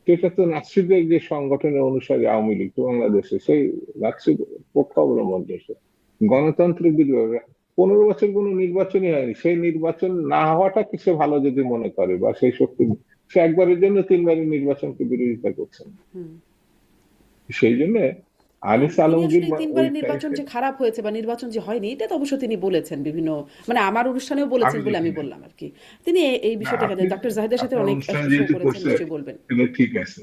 সেটা তো নাৎসিদের যে সংগঠনের অনুসারী আওয়ামী লীগ বাংলাদেশে, সেই নাৎসির পক্ষ অবলম্বন করেছে। গণতান্ত্রিক বিরোধী 15 বছর কোনো নির্বাচনই হয়নি, সেই নির্বাচন না হওয়াটাকে সে ভালো যদি মনে করে, বা সেই শক্তি, সে একবারের জন্য 3বারের নির্বাচনকে বিরোধিতা করছেন। হুম। সেই জন্য না, আনিস তিনি আলমগীর আসলে বা ওই তিনবারের নির্বাচন যে টাইপের, খারাপ হয়েছে বা নির্বাচন যে হয়নি, এটা তো অবশ্য তিনি বলেছেন বিভিন্ন, মানে আমার অনুষ্ঠানেও আমি বলেছেন বলে দেখি আমি নাই। বললাম আর কি। তিনি এই না, বিষয়টাকে আপনি ডক্টর জাহিদের সাথে আপনার অনেক অনুষ্ঠান শো যেহেতু করেছেন, করছে, নিশ্চয়ই বলবেন। এটা ঠিক আছে।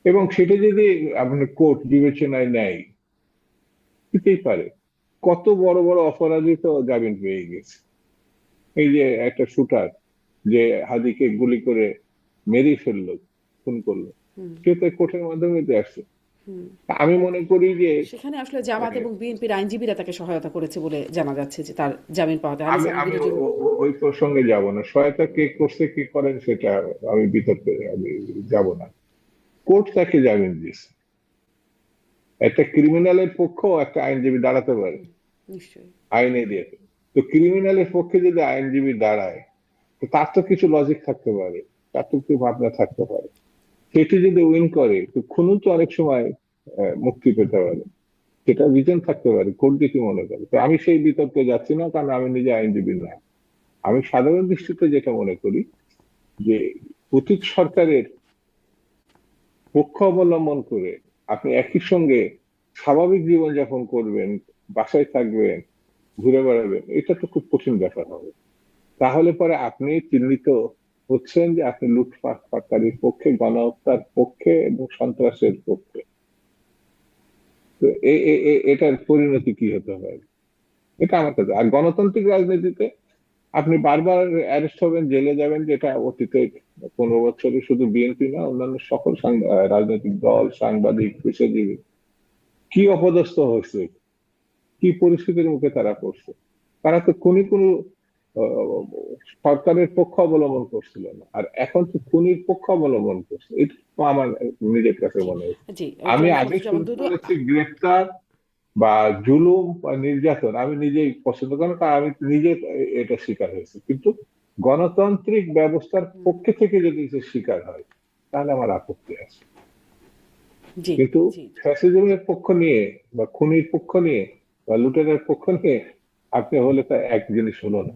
এবং সেটা যদি আপনি কোর্ট বিবেচনায় নেয়, দিতেই পারে। কত বড় বড় অপরাধী তো জামিন পেয়ে গেছে। এই যে একটা শুটার, যে হাদিকে গুলি করে মেরে ফেললো, খুন করলো, হুম। সে তো কোর্টের মাধ্যমে দিয়ে আসছে। হুম। আমি মনে করি যে সেখানে আসলে জামাত আহ, এবং বিএনপির আইনজীবীরা তাকে সহায়তা করেছে বলে জানা যাচ্ছে, যে তার জামিন পাওয়াতে আনিস আমি আমি আলমগীরের জন্য। ওই প্রসঙ্গে যাব না। সহায়তা কে করছে, কে করেন, সেটা আমি বিতর্কে আমি যাব না। কোর্ট তাকে জামিন দিয়েছে। একটা ক্রিমিনালের পক্ষেও একটা আইনজীবী দাঁড়াতে পারে, নিশ্চয়ই। আইনে দিয়ে। তো ক্রিমিনালের পক্ষে যদি আইনজীবী দাঁড়ায়, তো তার তো কিছু লজিক থাকতে পারে, তার তো কিছু ভাবনা থাকতে পারে। সেটি যদি উইন করে, তো খুনি তো অনেক সময় মুক্তি পেতে পারে, সেটা রিজন থাকতে পারে, কোর্ট কি মনে করে। তো আমি সেই বিতর্কে যাচ্ছি না, কারণ আমি নিজে আইনজীবী না। আমি সাধারণ দৃষ্টিতে যেটা মনে করি, যে অতীত সরকারের পক্ষ অবলম্বন করে আপনি একই সঙ্গে স্বাভাবিক জীবনযাপন করবেন, বাসায় থাকবেন, ঘুরে বেড়াবেন, এটা তো খুব কঠিন ব্যাপার হবে। তাহলে পরে আপনি চিহ্নিত হচ্ছেন যে আপনি লুটপাটকারীর পক্ষে, গণহত্যার পক্ষে এবং সন্ত্রাসের পক্ষে। তো এটার পরিণতি কি হতে পারে, এটা আমার কাছে। আর গণতান্ত্রিক রাজনীতিতে আপনি বারবার অ্যারেস্ট হবেন, জেলে যাবেন, যেটা অতীতে 15 বছরে শুধু বিএনপি না, অন্যান্য সকল রাজনৈতিক দল, সাংবাদিক, পেশাজীবী কি অপদস্থ হয়েছে, কি পরিস্থিতির মুখে তারা পড়ছে। তারা তো কোনো আহ, সরকারের পক্ষ অবলম্বন করছিল না, আর এখন তো খুনির পক্ষ অবলম্বন করছে। এটা তো আমার নিজের কাছে জি। মনে হয়। জি। আমি জনাব আগে শামসুজ্জামান শুরু দুদু। করেছি গ্রেফতার বা জুলুম বা নির্যাতন, আমি নিজেই পছন্দ করি না, কারণ আমি নিজে এটা শিকার হয়েছি। কিন্তু গণতান্ত্রিক ব্যবস্থার পক্ষে থেকে যদি সে শিকার হয়, তাহলে আমার আপত্তি আছে। জি। কিন্তু জি। ফ্যাসিজমের পক্ষ নিয়ে বা খুনির পক্ষ নিয়ে বা লুটেরার পক্ষ নিয়ে আপনি হলে, তা এক জিনিস হলো না।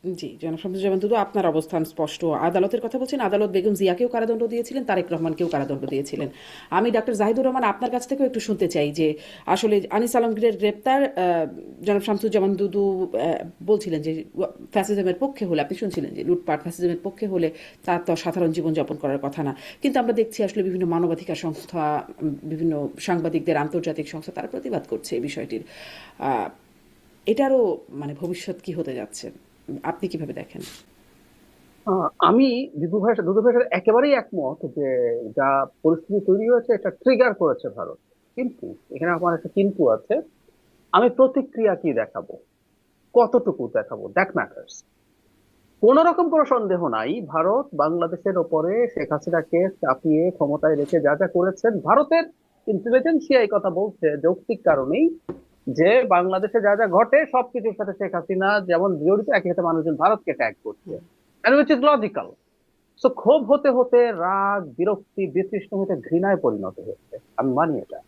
জি, জনাব শামসুজ্জামান দুদু, আপনার অবস্থান স্পষ্ট। আদালতের কথা বলছেন, আদালত বেগম জিয়াকেও কারাদণ্ড দিয়েছিলেন, তারেক রহমানকেও কারাদণ্ড দিয়েছিলেন। আমি ডাক্তার জাহিদুর রহমান আপনার কাছ থেকেও একটু শুনতে চাই যে আসলে আনিস আলমগীরের গ্রেপ্তার, জনাব শামসুজ্জামান দুদু বলছিলেন যে ফ্যাসিজমের পক্ষে হলে, আপনি শুনছিলেন যে লুটপাট ফ্যাসিজমের পক্ষে হলে তার তো সাধারণ জীবনযাপন করার কথা না। কিন্তু আমরা দেখছি আসলে বিভিন্ন মানবাধিকার সংস্থা, বিভিন্ন সাংবাদিকদের, আন্তর্জাতিক সংস্থা, তারা প্রতিবাদ করছে এই বিষয়টির। আহ, এটারও মানে ভবিষ্যৎ কি হতে যাচ্ছে, আপনি কিভাবে দেখেন? আমি দুদু ভাইয়ের সাথে একেবারেই একমত যে যা পরিস্থিতি তৈরি হয়েছে, এটা ট্রিগার করেছে ভারত। কিন্তু এখানে আমার একটা কিন্তু আছে। আমি প্রতিক্রিয়া কি দেখাবো, কতটুকু দেখাবো, দ্যাট ম্যাটার্স। কোন রকম কোনো সন্দেহ নাই, ভারত বাংলাদেশের ওপরে শেখ হাসিনাকে চাপিয়ে ক্ষমতায় রেখে যা যা করেছেন, ভারতের ইন্টেলিজেন্সিয়া এই কথা বলছে যৌক্তিক কারণেই, যে বাংলাদেশে যা যা ঘটে সবকিছুর সাথে শেখ হাসিনা যেমন জড়িত, একই সাথে মানুষজন ভারতকে ট্যাগ করছে, and which is logical. So ক্ষোভ হতে হতে রাগ, বিরক্তি, বিতৃষ্ণ হতে ঘৃণায় পরিণত হচ্ছে, আমি মানি এটা।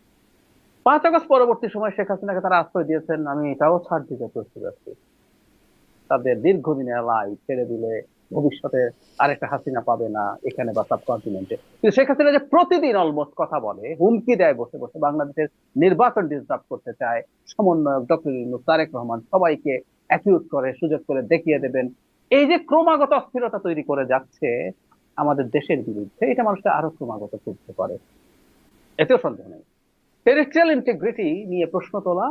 5 আগস্ট পরবর্তী সময় শেখ হাসিনাকে তারা আশ্রয় দিয়েছেন, আমি এটাও ছাড় দিতে প্রস্তুত আছি। তাদের দীর্ঘদিনের লাই ছেড়ে দিলে ভবিষ্যতে আরেকটা হাসিনা পাবে না এখানে বা সাবকন্টিনেন্টে। কিন্তু শেখ হাসিনা যে প্রতিদিন অলমোস্ট কথা বলে, হুমকি দেয় বসে বসে, বাংলাদেশের নির্বাচন ডিস্টার্ব করতে চায়, সমন্বয়ক ডক্টর ইউনূস, তারেক রহমান সবাইকে অ্যাকিউজ করে, সুযোগ করে দেখিয়ে দেবেন, এই যে ক্রমাগত অস্থিরতা তৈরি করে যাচ্ছে আমাদের দেশের বিরুদ্ধে, এটা মানুষকে আরো ক্রমাগত করতে পারে, এতেও সন্দেহ নেই। টেরিtorial ইন্টিগ্রিটি নিয়ে প্রশ্ন তোলা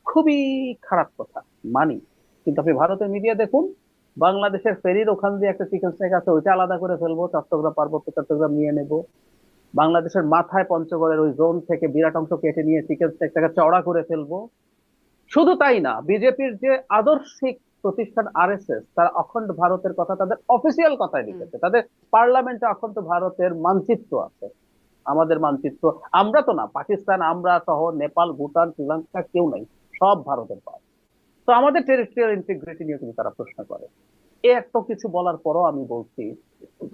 খুবই খারাপ কথা, মানি। কিন্তু আপনি ভারতের মিডিয়া দেখুন, বাংলাদেশের ফেরির ওখান দিয়ে একটা চিকেন স্ন্যাক আছে, ওইটা আলাদা করে ফেলবো, চট্টগ্রাম পার্বত্য চট্টগ্রাম নিয়ে নেব। বাংলাদেশের মাথায় পঞ্চগড়ের ওই জোন থেকে বিরাট অংশ কেটে নিয়ে চিকেন স্ন্যাকটাকে চওড়া করে ফেলবো। শুধু তাই না, বিজেপির যে আদর্শিক প্রতিষ্ঠান আরএসএস, তারা অখণ্ড ভারতের কথা তাদের অফিসিয়াল কথায় লিখেছে, তাদের পার্লামেন্টে অখণ্ড ভারতের মানচিত্র আছে। আমাদের মানচিত্র আমরা তো না, পাকিস্তান আমরা সহ নেপাল, ভুটান, শ্রীলঙ্কা কেউ নাই, সব ভারতের পার্ট। তো আমাদের টেরিtorial ইন্টিগ্রিটি নিয়ে কিন্তু তারা প্রশ্ন করে। এত কিছু বলার পরও আমি বলছি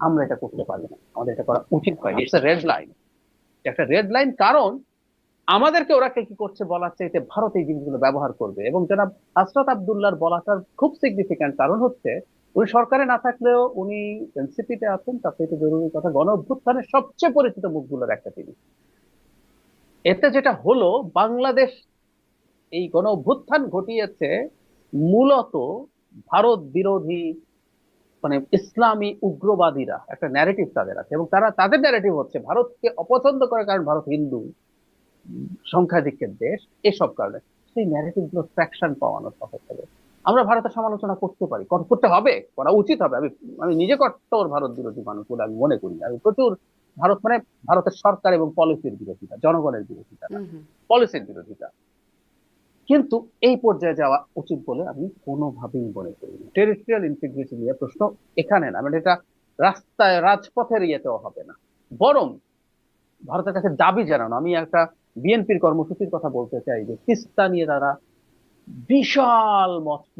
আমরা এটা করতে পারি না, আমাদের এটা করা উচিত হয়নি। ইটস রেড লাইন, একটা রেড লাইন। কারণ আমাদেরকে ওরা কি করছে বলার চাইতে ভারত এই জিনিসগুলো ব্যবহার করবে। এবং জনাব হাসরাত আব্দুল্লাহর বলাটার খুব সিগনিফিক্যান্ট কারণ হচ্ছে, উনি সরকারে না থাকলেও উনি এনসিপিতে আছেন, তার থেকে জরুরি কথা, গণ অভ্যুত্থানের সবচেয়ে পরিচিত মুখগুলোর একটা তিনি। এতে যেটা হলো, বাংলাদেশ এই গণ অভ্যুত্থান ঘটিয়েছে মূলত ভারত বিরোধী, মানে ইসলামী উগ্রবাদীরা একটা ন্যারেটিভ তাদের আছে, এবং তারা তাদের ন্যারেটিভ হচ্ছে ভারতকে অপছন্দ করে কারণ ভারত হিন্দু, সংখ্যাধিক্যের দেশ, এসব কারণে। সেই ন্যারেটিভ গুলো ট্রাকশন পাওয়ানো সহজ হবে। আমরা ভারতের সমালোচনা করতে পারি, করতে হবে, করা উচিত হবে। আমি আমি নিজে কট্টর ভারত বিরোধী মানুষ বলে আমি মনে করি না। আমি প্রচুর ভারত মানে ভারতের সরকার এবং পলিসির বিরোধিতা, জনগণের বিরোধিতা, পলিসির বিরোধিতা। কিন্তু এই পর্যায়ে যাওয়া উচিত বলে আমি কোনোভাবেই মনে করি না। টেরিtorial ইন্টিগ্রিটি নিয়ে প্রশ্ন এখানে না, মানে এটা রাস্তায় রাজপথের ইয়েতেও হবে না, বরং ভারতের কাছে দাবি জানানো। আমি একটা বিএনপির কর্মসূচির কথা বলতে চাই, যে তিস্তা নিয়ে তারা বিশাল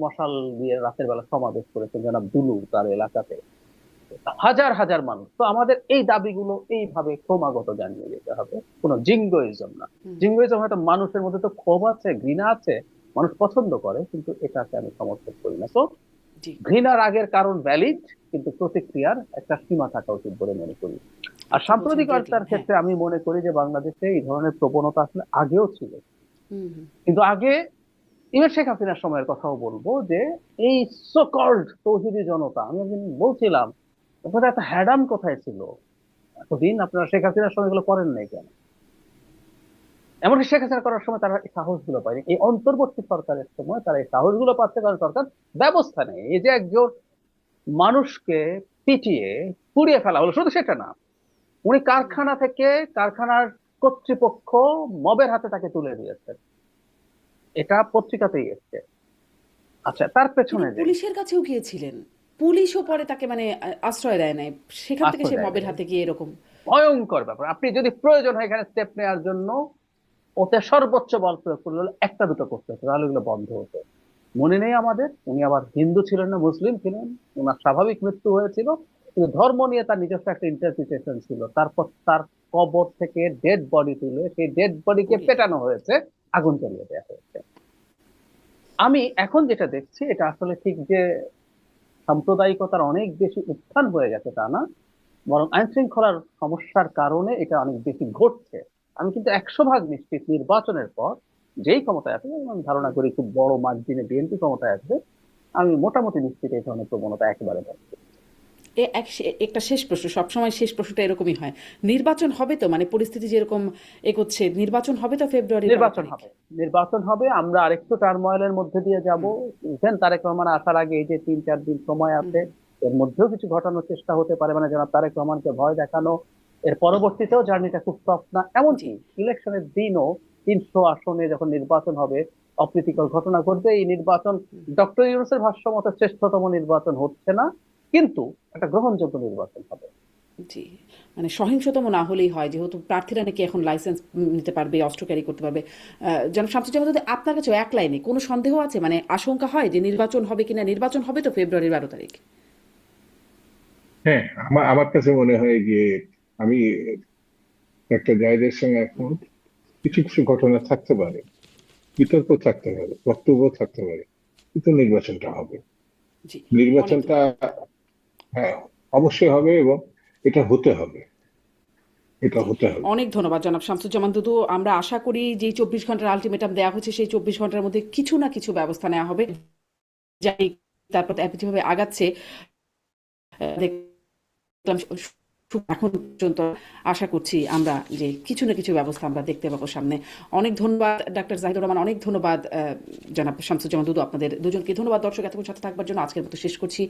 মশাল দিয়ে রাতের বেলা সমাবেশ করেছেন জনাব দুলু তার এলাকাতে, হাজার হাজার মানুষ। তো আমাদের এই দাবিগুলো এইভাবে ক্রমাগত জানিয়ে যেতে হবে, কোনো জিঙ্গোইজম না। জিঙ্গোইজম হয়তো মানুষের মধ্যে তো ক্ষোভ আছে, ঘৃণা আছে, মানুষ পছন্দ করে, কিন্তু এটাকে আমি সমর্থন করি না। তো ঘৃণার আগের কারণ ভ্যালিড, কিন্তু প্রতিক্রিয়ার একটা সীমা থাকা উচিত বলে মনে করি। আর সাম্প্রতিকতার ক্ষেত্রে আমি মনে করি যে বাংলাদেশে এই ধরনের প্রবণতা আসলে আগেও ছিল, কিন্তু আগে ইভেন শেখ হাসিনার সময়ের কথাও বলবো, যে এই সো কল্ড তৌহিদি জনতা, আমি একদিন বলছিলাম আপনাদের এত হ্যাডাম কোথায় ছিল এতদিন, আপনারা শেখ হাসিনার সময় এগুলো করেন নাই কেন? এমনকি শেখ হাসিনা করার সময় তারা এই সাহস গুলো পায়নি, এই অন্তর্বর্তী সরকারের সময় তারা এই সাহস গুলো পাচ্ছে, কারণ সরকার ব্যবস্থা নেই। এই যে একজন মানুষকে পিটিয়ে পুড়িয়ে ফেলা হলো, শুধু সেটা না, উনি কারখানা থেকে, কারখানার কর্তৃপক্ষ মবের হাতে তাকে তুলে দিয়েছেন, এটা পত্রিকাতেই এসছে। আচ্ছা, তার পেছনে যে পুলিশের কাছেও গিয়েছিলেন, পুলিশও পরে তাকে মানে আশ্রয় দেয় নাই, সেখান থেকে সে মবের হাতে গিয়ে এরকম ভয়ঙ্কর ব্যাপার। আপনি যদি প্রয়োজন হয় এখানে স্টেপ নেওয়ার জন্য, ওতে সর্বোচ্চ বল প্রয়োগ করলে একটা দুটো করতে হতো, তাহলে এগুলো বন্ধ হতো। মনে নেই আমাদের, উনি আবার হিন্দু ছিলেন না মুসলিম ছিলেন, ওনার স্বাভাবিক মৃত্যু হয়েছিল, কিন্তু ধর্ম নিয়ে তার নিজস্ব একটা ইন্টারপ্রিটেশন ছিল। তারপর তার কবর থেকে ডেড বডি তুলে সেই ডেড বডিকে পেটানো হয়েছে, আগুন জ্বালিয়ে দেওয়া হয়েছে। আমি এখন যেটা দেখছি, এটা আসলে ঠিক যে সাম্প্রদায়িকতার অনেক বেশি উত্থান হয়ে গেছে তা না, বরং আইন শৃঙ্খলার সমস্যার কারণে এটা অনেক বেশি ঘটছে। আমি কিন্তু 100% নিশ্চিত নির্বাচনের পর যেই ক্ষমতায় আসবে, আমি ধারণা করি খুব বড় মার্জিনে বিএনপি ক্ষমতায় আসবে, আমি মোটামুটি নিশ্চিত এই ধরনের প্রবণতা একেবারে থাকবে। একটা শেষ প্রশ্ন, সবসময় শেষ প্রশ্নটা এরকমই হয়, নির্বাচন হবে তো, মানে পরিস্থিতি যেরকম এগোচ্ছে, নির্বাচন হবে তো ফেব্রুয়ারি? নির্বাচন হবে। আমরা আরেকটু টার্ময়েলের মধ্যে দিয়ে যাব। ইভেন তারেক রহমান আসার আগে এই যে 3-4 দিন সময় আছে, এর মধ্যেও কিছু ঘটানোর চেষ্টা হতে পারে, মানে জনাব তারেক রহমানকে ভয় দেখানো। এর পরবর্তীতেও জার্নিটা খুব টফ না। এমনকি ইলেকশনের দিনও 300 আসনে যখন নির্বাচন হবে, অপ্রীতিকর ঘটনা ঘটবে। এই নির্বাচন ডক্টর ইউনূসের ভাষ্য মতে শ্রেষ্ঠতম নির্বাচন হচ্ছে না, কিন্তু একটা গ্রহণযোগ্য নির্বাচন হবে। জি, মানে সহিংসতম না হলেই হয়, যেহেতু প্রার্থীরা নাকি এখন লাইসেন্স নিতে পারবে, অস্ত্র ক্যারি করতে পারবে। জনাব শামসুজ্জামান, আপনার কাছে এক লাইনে কোনো সন্দেহ আছে, মানে আশঙ্কা হয় যে নির্বাচন হবে কিনা? নির্বাচন হবে তো ফেব্রুয়ারির 12 তারিখ? হ্যাঁ, আমার কাছে মনে হয় যে আমি একটা জায়গার সঙ্গে এখন কিছু কিছু ঘটনা থাকতে পারে, বিতর্ক থাকতে পারে, বক্তব্য থাকতে পারে, কিন্তু নির্বাচনটা হবে। জি, নির্বাচনটা হ্যাঁ, অবশ্যই হবে, এবং এটা হতে হবে, এটা জি, হতে হবে। অনেক ধন্যবাদ জনাব শামসুজ্জামান দুদু। আমরা আশা করি যে 24 ঘন্টার আলটিমেটাম দেওয়া হচ্ছে সেই 24 ঘন্টার মধ্যে কিছু না কিছু ব্যবস্থা নেওয়া হবে। যাই তারপর যেভাবে আগাচ্ছে দেখলাম এখন পর্যন্ত আশা করছি আমরা যে কিছু না কিছু ব্যবস্থা আমরা দেখতে পাবো সামনে। অনেক ধন্যবাদ ডাক্তার জাহিদুর রহমান, অনেক ধন্যবাদ জনাব শামসুজ্জামান দুদু, আপনাদের দুজনকে ধন্যবাদ। দর্শক এতক্ষণ সাথে থাকবার জন্য আজকের মতো শেষ করছি।